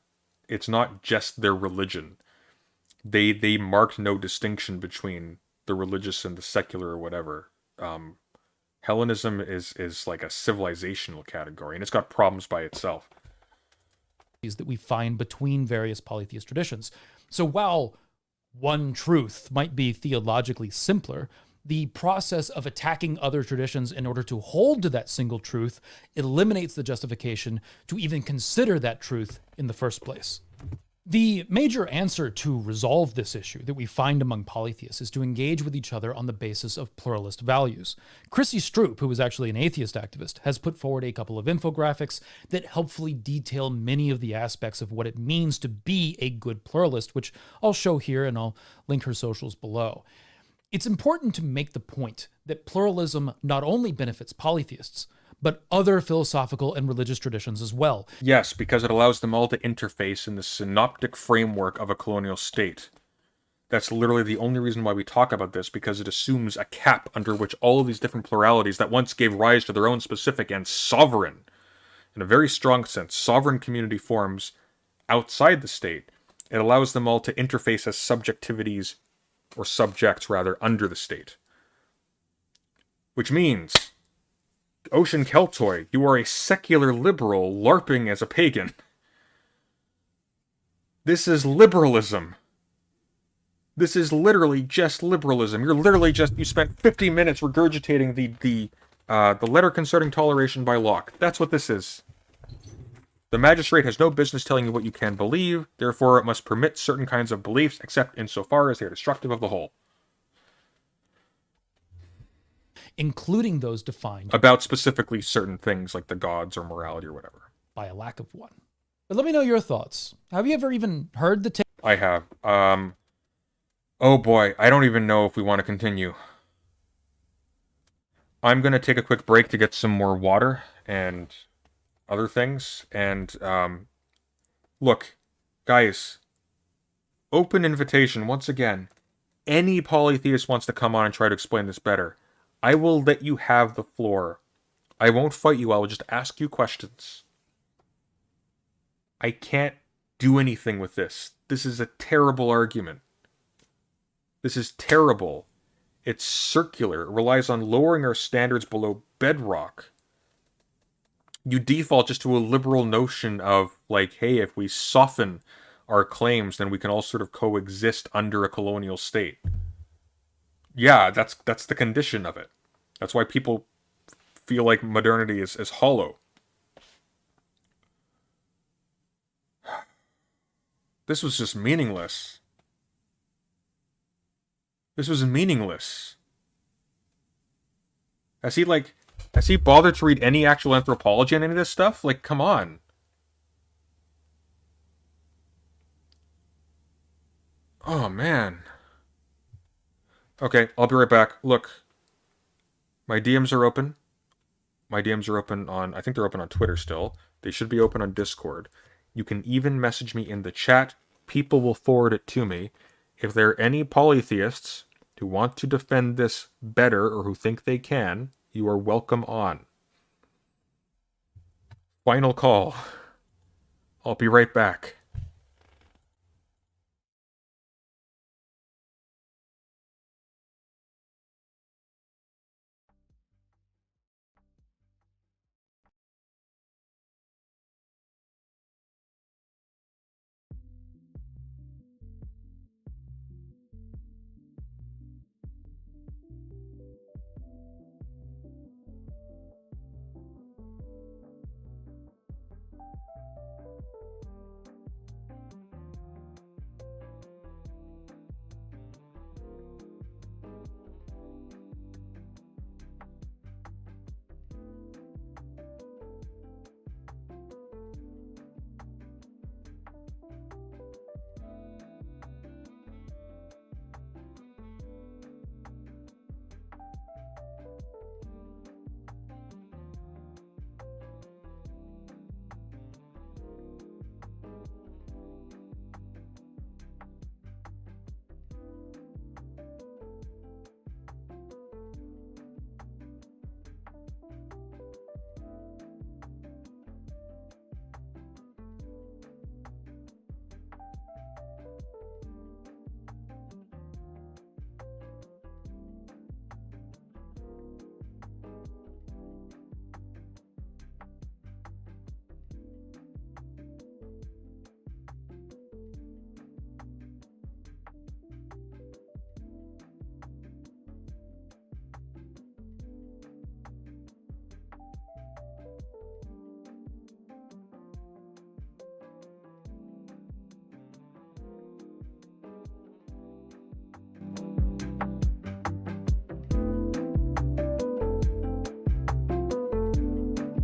just their religion. They marked no distinction between the religious and the secular or whatever. Hellenism is like a civilizational category, and it's got problems by itself. That we find between various polytheist traditions. So while one truth might be theologically simpler, the process of attacking other traditions in order to hold to that single truth eliminates the justification to even consider that truth in the first place. The major answer to resolve this issue that we find among polytheists is to engage with each other on the basis of pluralist values. Chrissy Stroop, who is actually an atheist activist, has put forward a couple of infographics that helpfully detail many of the aspects of what it means to be a good pluralist, which I'll show here and I'll link her socials below. It's important to make the point that pluralism not only benefits polytheists, but other philosophical and religious traditions as well. Yes, because it allows them all to interface in the synoptic framework of a colonial state. That's literally the only reason why we talk about this, because it assumes a cap under which all of these different pluralities that once gave rise to their own specific and sovereign, in a very strong sense, sovereign community forms outside the state. It allows them all to interface as subjectivities, or subjects rather, under the state. Which means, Ocean Keltoi, you are a secular liberal LARPing as a pagan. This is liberalism. This is literally just liberalism. You're literally just, you spent 50 minutes regurgitating the letter concerning toleration by Locke. That's what this is. The magistrate has no business telling you what you can believe, therefore it must permit certain kinds of beliefs, except insofar as they are destructive of the whole. Including those defined about specifically certain things like the gods or morality or whatever. by a lack of one. But let me know your thoughts. Have you ever even heard the I have. Oh boy, I don't even know if we want to continue. I'm going to take a quick break to get some more water and other things. And, look, guys, open invitation once again. Any polytheist wants to come on and try to explain this better, I will let you have the floor. I won't fight you, I will just ask you questions. I can't do anything with this. This is a terrible argument. This is terrible. It's circular. It relies on lowering our standards below bedrock. You default just to a liberal notion of, like, hey, if we soften our claims, then we can all sort of coexist under a colonial state. Yeah, that's the condition of it. That's why people feel like modernity is hollow. This was just meaningless. This was meaningless. Has he bothered to read any actual anthropology on any of this stuff? Like, come on. Oh, man. Okay, I'll be right back. Look, my DMs are open. My DMs are open on, I think they're open on Twitter still. They should be open on Discord. You can even message me in the chat. People will forward it to me. If there are any polytheists who want to defend this better or who think they can, you are welcome on. Final call. I'll be right back.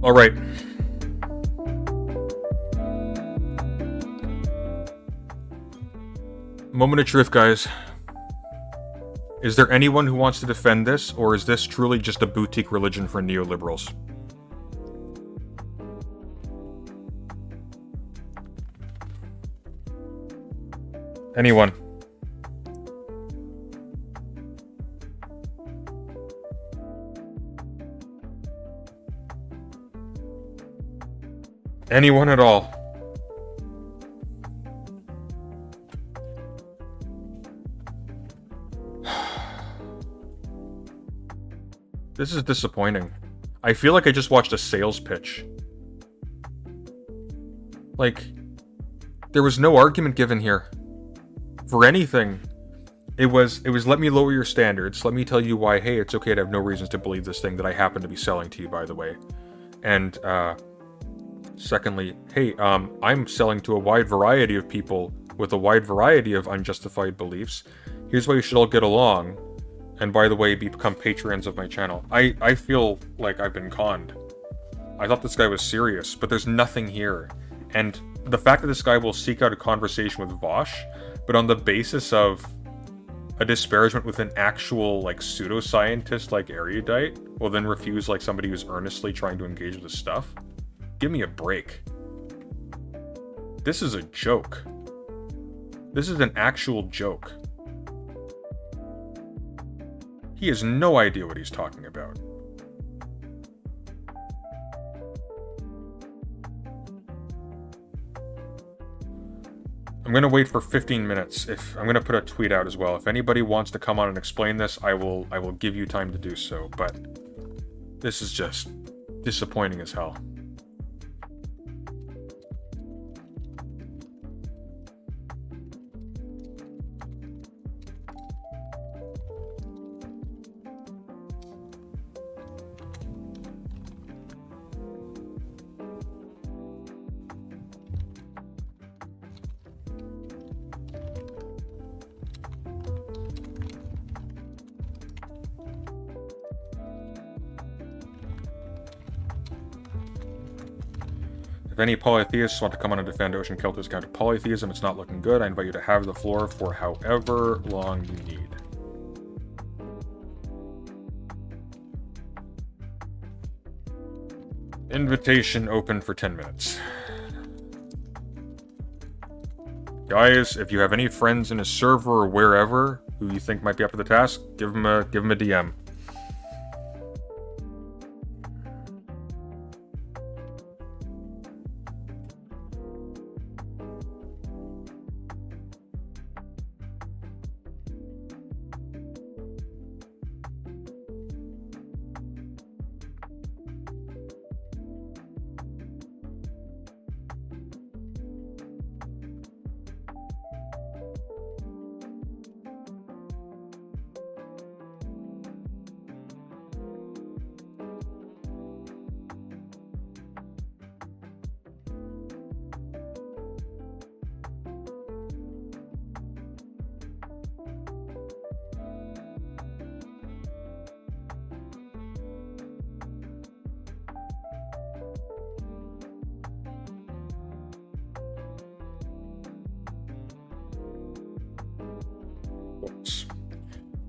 All right. Moment of truth, guys. Is there anyone who wants to defend this, or is this truly just a boutique religion for neoliberals? Anyone? Anyone at all? This is disappointing. I feel like I just watched a sales pitch. Like, there was no argument given here. For anything. It was let me lower your standards, let me tell you why, hey, it's okay to have no reasons to believe this thing that I happen to be selling to you, by the way. And, secondly, hey, I'm selling to a wide variety of people with a wide variety of unjustified beliefs. Here's why you should all get along. And by the way, become patrons of my channel. I feel like I've been conned. I thought this guy was serious, but there's nothing here. And the fact that this guy will seek out a conversation with Vosh, but on the basis of a disparagement with an actual, like, pseudoscientist, like, erudite, will then refuse, like, somebody who's earnestly trying to engage with his stuff? Give me a break. This is a joke. This is an actual joke. He has no idea what he's talking about. I'm gonna wait for 15 minutes. I'm gonna put a tweet out as well. If anybody wants to come on and explain this, I will give you time to do so. But this is just disappointing as hell. If any polytheists want to come on and defend Ocean Keltoi's counter polytheism, it's not looking good. I invite you to have the floor for however long you need. Invitation open for 10 minutes. Guys, if you have any friends in a server or wherever who you think might be up to the task, give them a DM.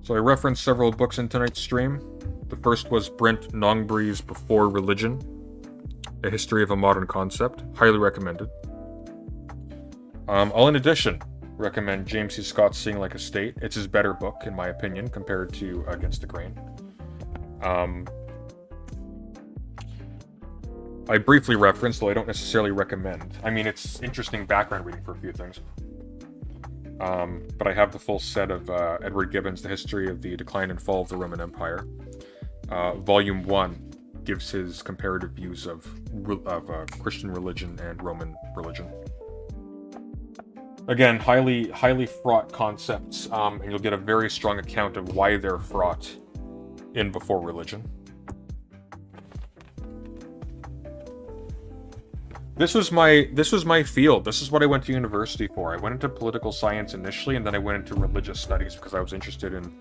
So I referenced several books in tonight's stream. The first was Brent Nongbri's Before Religion, A History of a Modern Concept. Highly recommended. I'll in addition recommend James C. Scott's Seeing Like a State. It's his better book, in my opinion, compared to Against the Grain. I briefly referenced, though I don't necessarily recommend. I mean, it's interesting background reading for a few things. But I have the full set of Edward Gibbon's The History of the Decline and Fall of the Roman Empire. Volume 1 gives his comparative views of Christian religion and Roman religion. Again, highly fraught concepts, and you'll get a very strong account of why they're fraught in Before Religion. This was my field. This is what I went to university for. I went into political science initially, and then I went into religious studies because I was interested in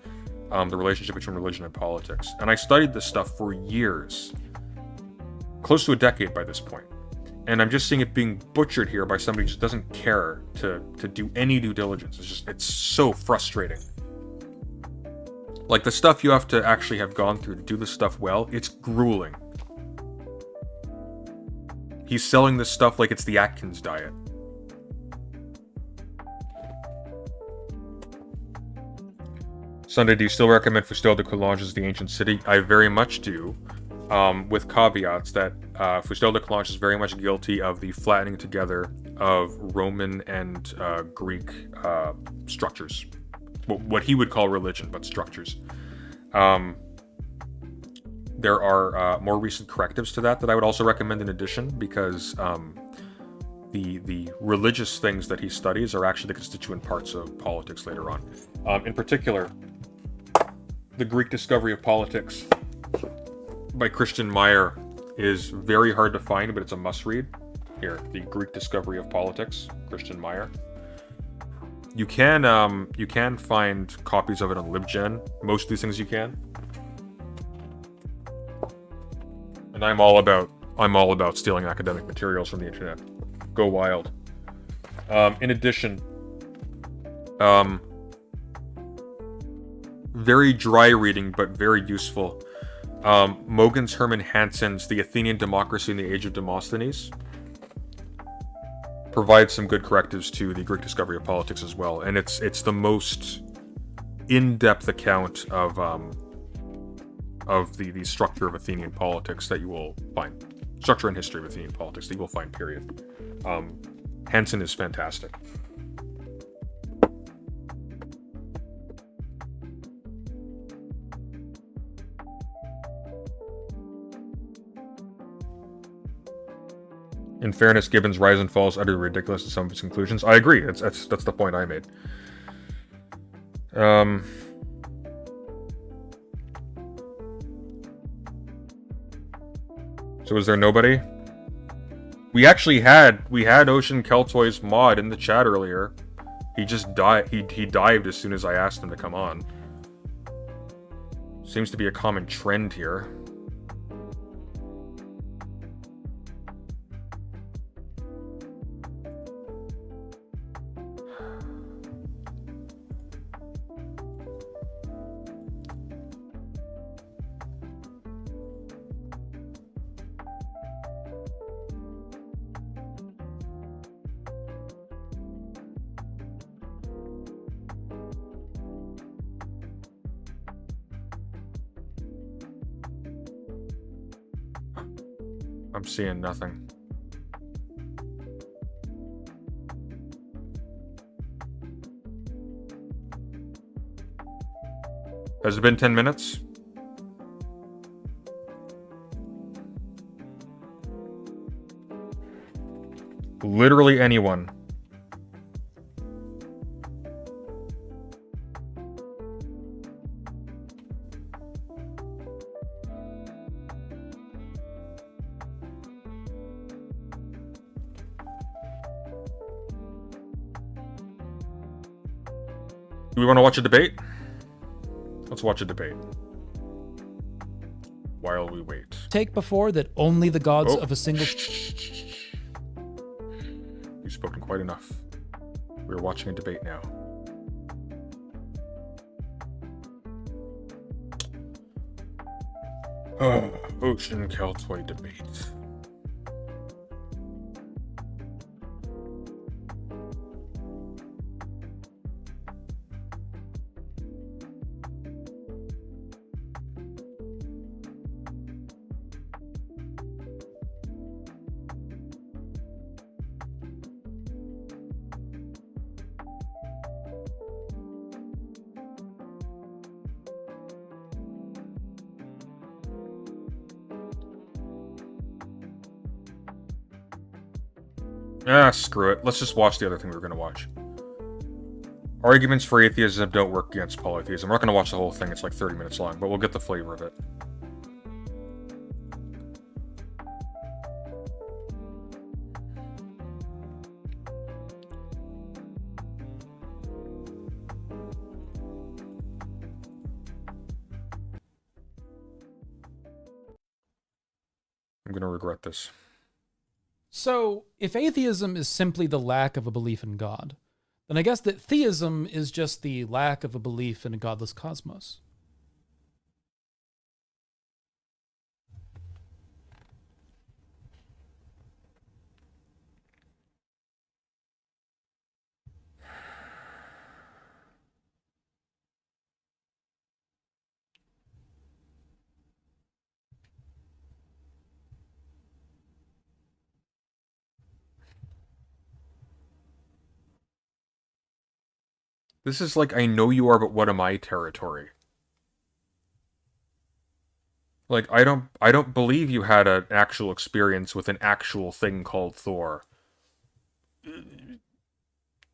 the relationship between religion and politics. And I studied this stuff for years, close to a decade by this point. And I'm just seeing it being butchered here by somebody who just doesn't care to do any due diligence. It's so frustrating. Like, the stuff you have to actually have gone through to do this stuff well, it's grueling. He's selling this stuff like it's the Atkins diet. Sunday, do you still recommend Fustel de Coulanges as the ancient city? I very much do, with caveats that Fustel de Coulanges is very much guilty of the flattening together of Roman and Greek structures. What he would call religion, but structures. There are more recent correctives to that I would also recommend in addition, because the religious things that he studies are actually the constituent parts of politics later on. In particular, The Greek Discovery of Politics by Christian Meyer is very hard to find, but it's a must-read. Here, The Greek Discovery of Politics, Christian Meyer. You can find copies of it on LibGen. Most of these things you can. And I'm all about I'm all about stealing academic materials from the internet. Go wild. In addition, very dry reading, but very useful. Mogens Hermann Hansen's The Athenian Democracy in the Age of Demosthenes provides some good correctives to the Greek discovery of politics as well, and it's the most in-depth account of the structure of Athenian politics that you will find. Structure and history of Athenian politics that you will find, period. Hansen is fantastic. In fairness, Gibbon's rise and fall is utterly ridiculous in some of his conclusions. I agree. That's the point I made. So is there nobody? We had Ocean Keltoi's mod in the chat earlier. He just died. He dived as soon as I asked him to come on. Seems to be a common trend here. I'm seeing nothing. Has it been 10 minutes? Literally anyone. Do we want to watch a debate? Let's watch a debate. While we wait. Take before that only the gods of a single... You've spoken quite enough. We're watching a debate now. Ocean Keltoi debate. Ah, screw it. Let's just watch the other thing we were going to watch. Arguments for atheism don't work against polytheism. We're not going to watch the whole thing. It's like 30 minutes long, but we'll get the flavor of it. I'm going to regret this. So, if atheism is simply the lack of a belief in God, then I guess that theism is just the lack of a belief in a godless cosmos. This is like, I know you are, but what am I territory. Like, I don't believe you had an actual experience with an actual thing called Thor.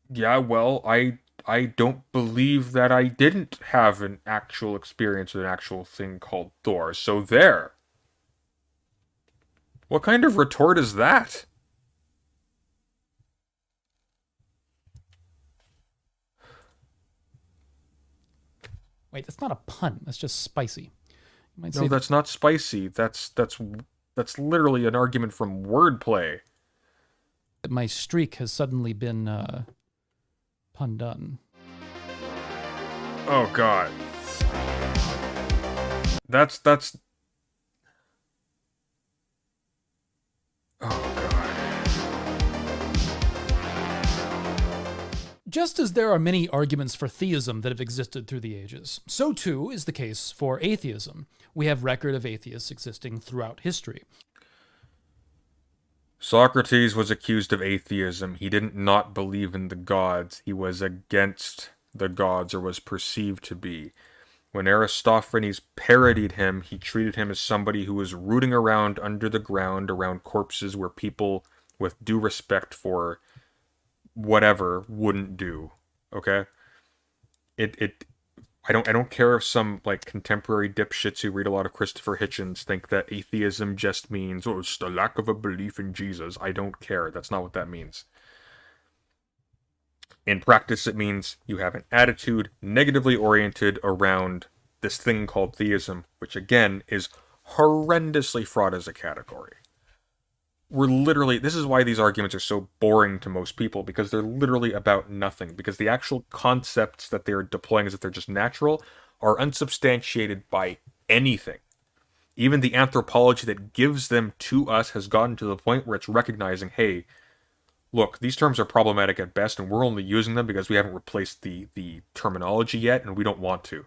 Yeah, well, I don't believe that I didn't have an actual experience with an actual thing called Thor, so there. What kind of retort is that? Wait, that's not a pun. That's just spicy. You might No, say that's not spicy. That's That's literally an argument from wordplay. My streak has suddenly been pun-done. Oh god. That's oh Just as there are many arguments for theism that have existed through the ages, so too is the case for atheism. We have record of atheists existing throughout history. Socrates was accused of atheism. He didn't not believe in the gods. He was against the gods, or was perceived to be. When Aristophanes parodied him, he treated him as somebody who was rooting around under the ground around corpses where people with due respect for whatever wouldn't do. Okay? I don't care if some like contemporary dipshits who read a lot of Christopher Hitchens think that atheism just means, oh, it's the lack of a belief in Jesus. I don't care. That's not what that means. In practice, it means you have an attitude negatively oriented around this thing called theism, which again is horrendously fraught as a category. This is why these arguments are so boring to most people, because they're literally about nothing. Because the actual concepts that they're deploying as if they're just natural are unsubstantiated by anything. Even the anthropology that gives them to us has gotten to the point where it's recognizing, hey, look, these terms are problematic at best, and we're only using them because we haven't replaced the terminology yet, and we don't want to.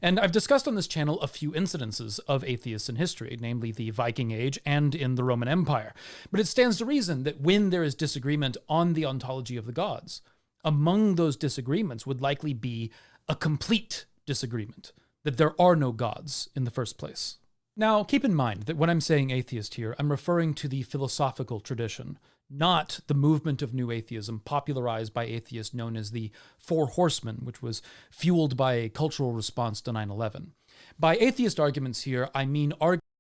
And I've discussed on this channel a few incidences of atheists in history, namely the Viking Age and in the Roman Empire. But it stands to reason that when there is disagreement on the ontology of the gods, among those disagreements would likely be a complete disagreement, that there are no gods in the first place. Now, keep in mind that when I'm saying atheist here, I'm referring to the philosophical tradition, not the movement of new atheism popularized by atheists known as the Four Horsemen, which was fueled by a cultural response to 9/11. By atheist arguments here, I mean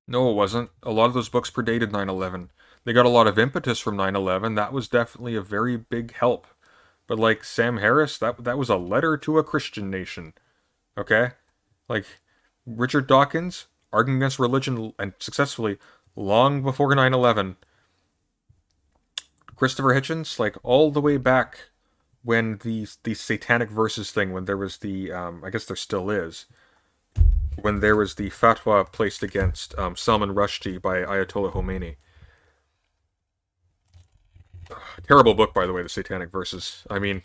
No, it wasn't. A lot of those books predated 9/11. They got a lot of impetus from 9/11. That was definitely a very big help. But like Sam Harris, that was a letter to a Christian nation. Okay? Like Richard Dawkins arguing against religion and successfully long before 9/11. Christopher Hitchens, like all the way back when the satanic verses thing, when there was the I guess there still is, when there was the fatwa placed against Salman Rushdie by Ayatollah Khomeini. Terrible book, by the way, the Satanic Verses. I mean,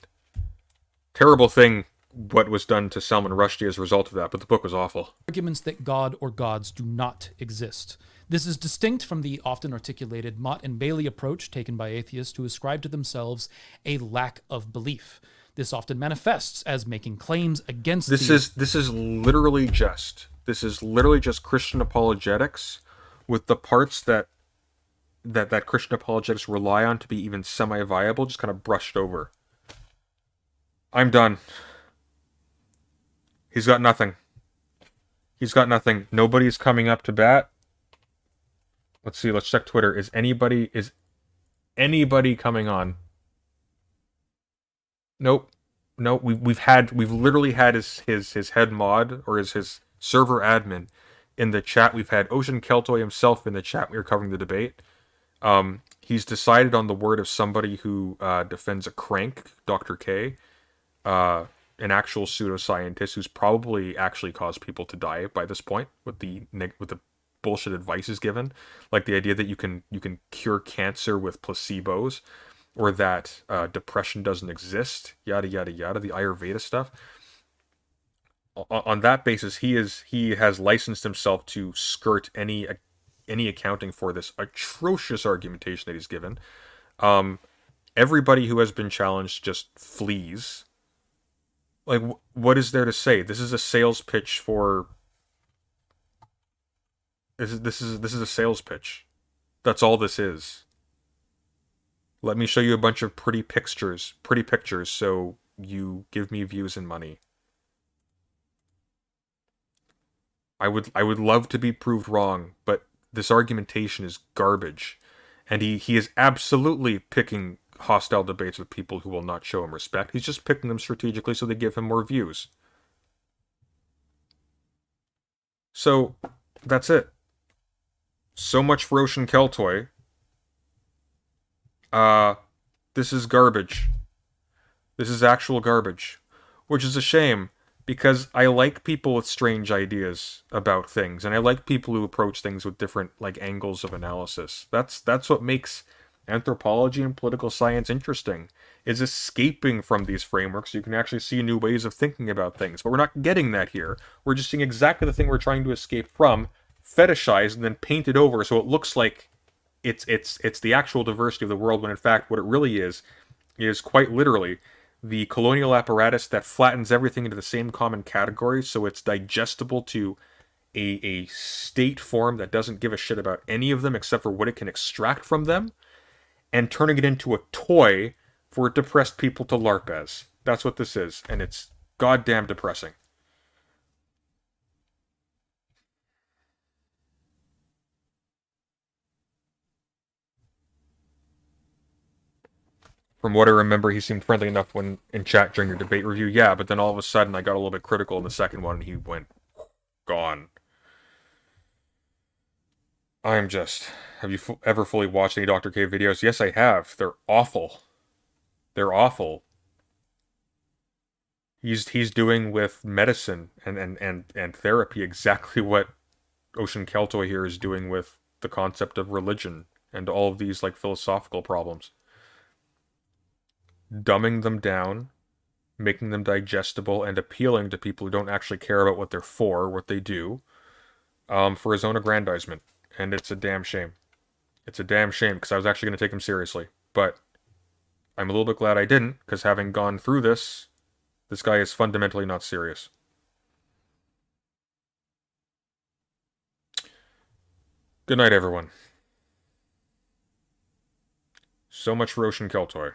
terrible thing what was done to Salman Rushdie as a result of that, but the book was awful. arguments that God or gods do not exist. This is distinct from the often articulated Mott and Bailey approach taken by atheists who ascribe to themselves a lack of belief. This often manifests as making claims against This is literally just Christian apologetics, with the parts that Christian apologetics rely on to be even semi-viable just kind of brushed over. I'm done. He's got nothing. Nobody's coming up to bat. Let's see, let's check Twitter. Is anybody coming on? Nope. No, we've literally had his head mod, or his server admin in the chat. We've had Ocean Keltoi himself in the chat. We were covering the debate. He's decided on the word of somebody who defends a crank, Dr. K, an actual pseudoscientist who's probably actually caused people to die by this point with the bullshit advice is given, like the idea that you can cure cancer with placebos, or that depression doesn't exist, yada yada yada, the Ayurveda stuff. On that basis, he has licensed himself to skirt any accounting for this atrocious argumentation that he's given. Everybody who has been challenged just flees. Like, what is there to say? This is a sales pitch for. This is a sales pitch. That's all this is. Let me show you a bunch of pretty pictures, so you give me views and money. I would love to be proved wrong, but this argumentation is garbage, and he is absolutely picking hostile debates with people who will not show him respect. He's just picking them strategically so they give him more views. So, that's it. So much for Ocean Keltoi. This is garbage. This is actual garbage. Which is a shame, because I like people with strange ideas about things, and I like people who approach things with different, like, angles of analysis. That's what makes anthropology and political science interesting, is escaping from these frameworks so you can actually see new ways of thinking about things. But we're not getting that here. We're just seeing exactly the thing we're trying to escape from, fetishized and then painted over so it looks like it's the actual diversity of the world, when in fact what it really is quite literally the colonial apparatus that flattens everything into the same common category so it's digestible to a state form that doesn't give a shit about any of them except for what it can extract from them, and turning it into a toy for depressed people to LARP as. That's what this is, and it's goddamn depressing. From what I remember, he seemed friendly enough when in chat during your debate review. Yeah, but then all of a sudden I got a little bit critical in the second one, and he went gone. I'm just... Have you ever fully watched any Dr. K videos? Yes, I have. They're awful. They're awful. He's doing with medicine and therapy exactly what Ocean Keltoi here is doing with the concept of religion and all of these, like, philosophical problems. Dumbing them down, making them digestible, and appealing to people who don't actually care about what they're for, what they do, for his own aggrandizement. And it's a damn shame. It's a damn shame, because I was actually going to take him seriously. But I'm a little bit glad I didn't, because having gone through this guy is fundamentally not serious. Good night, everyone. So much for Ocean Keltoi.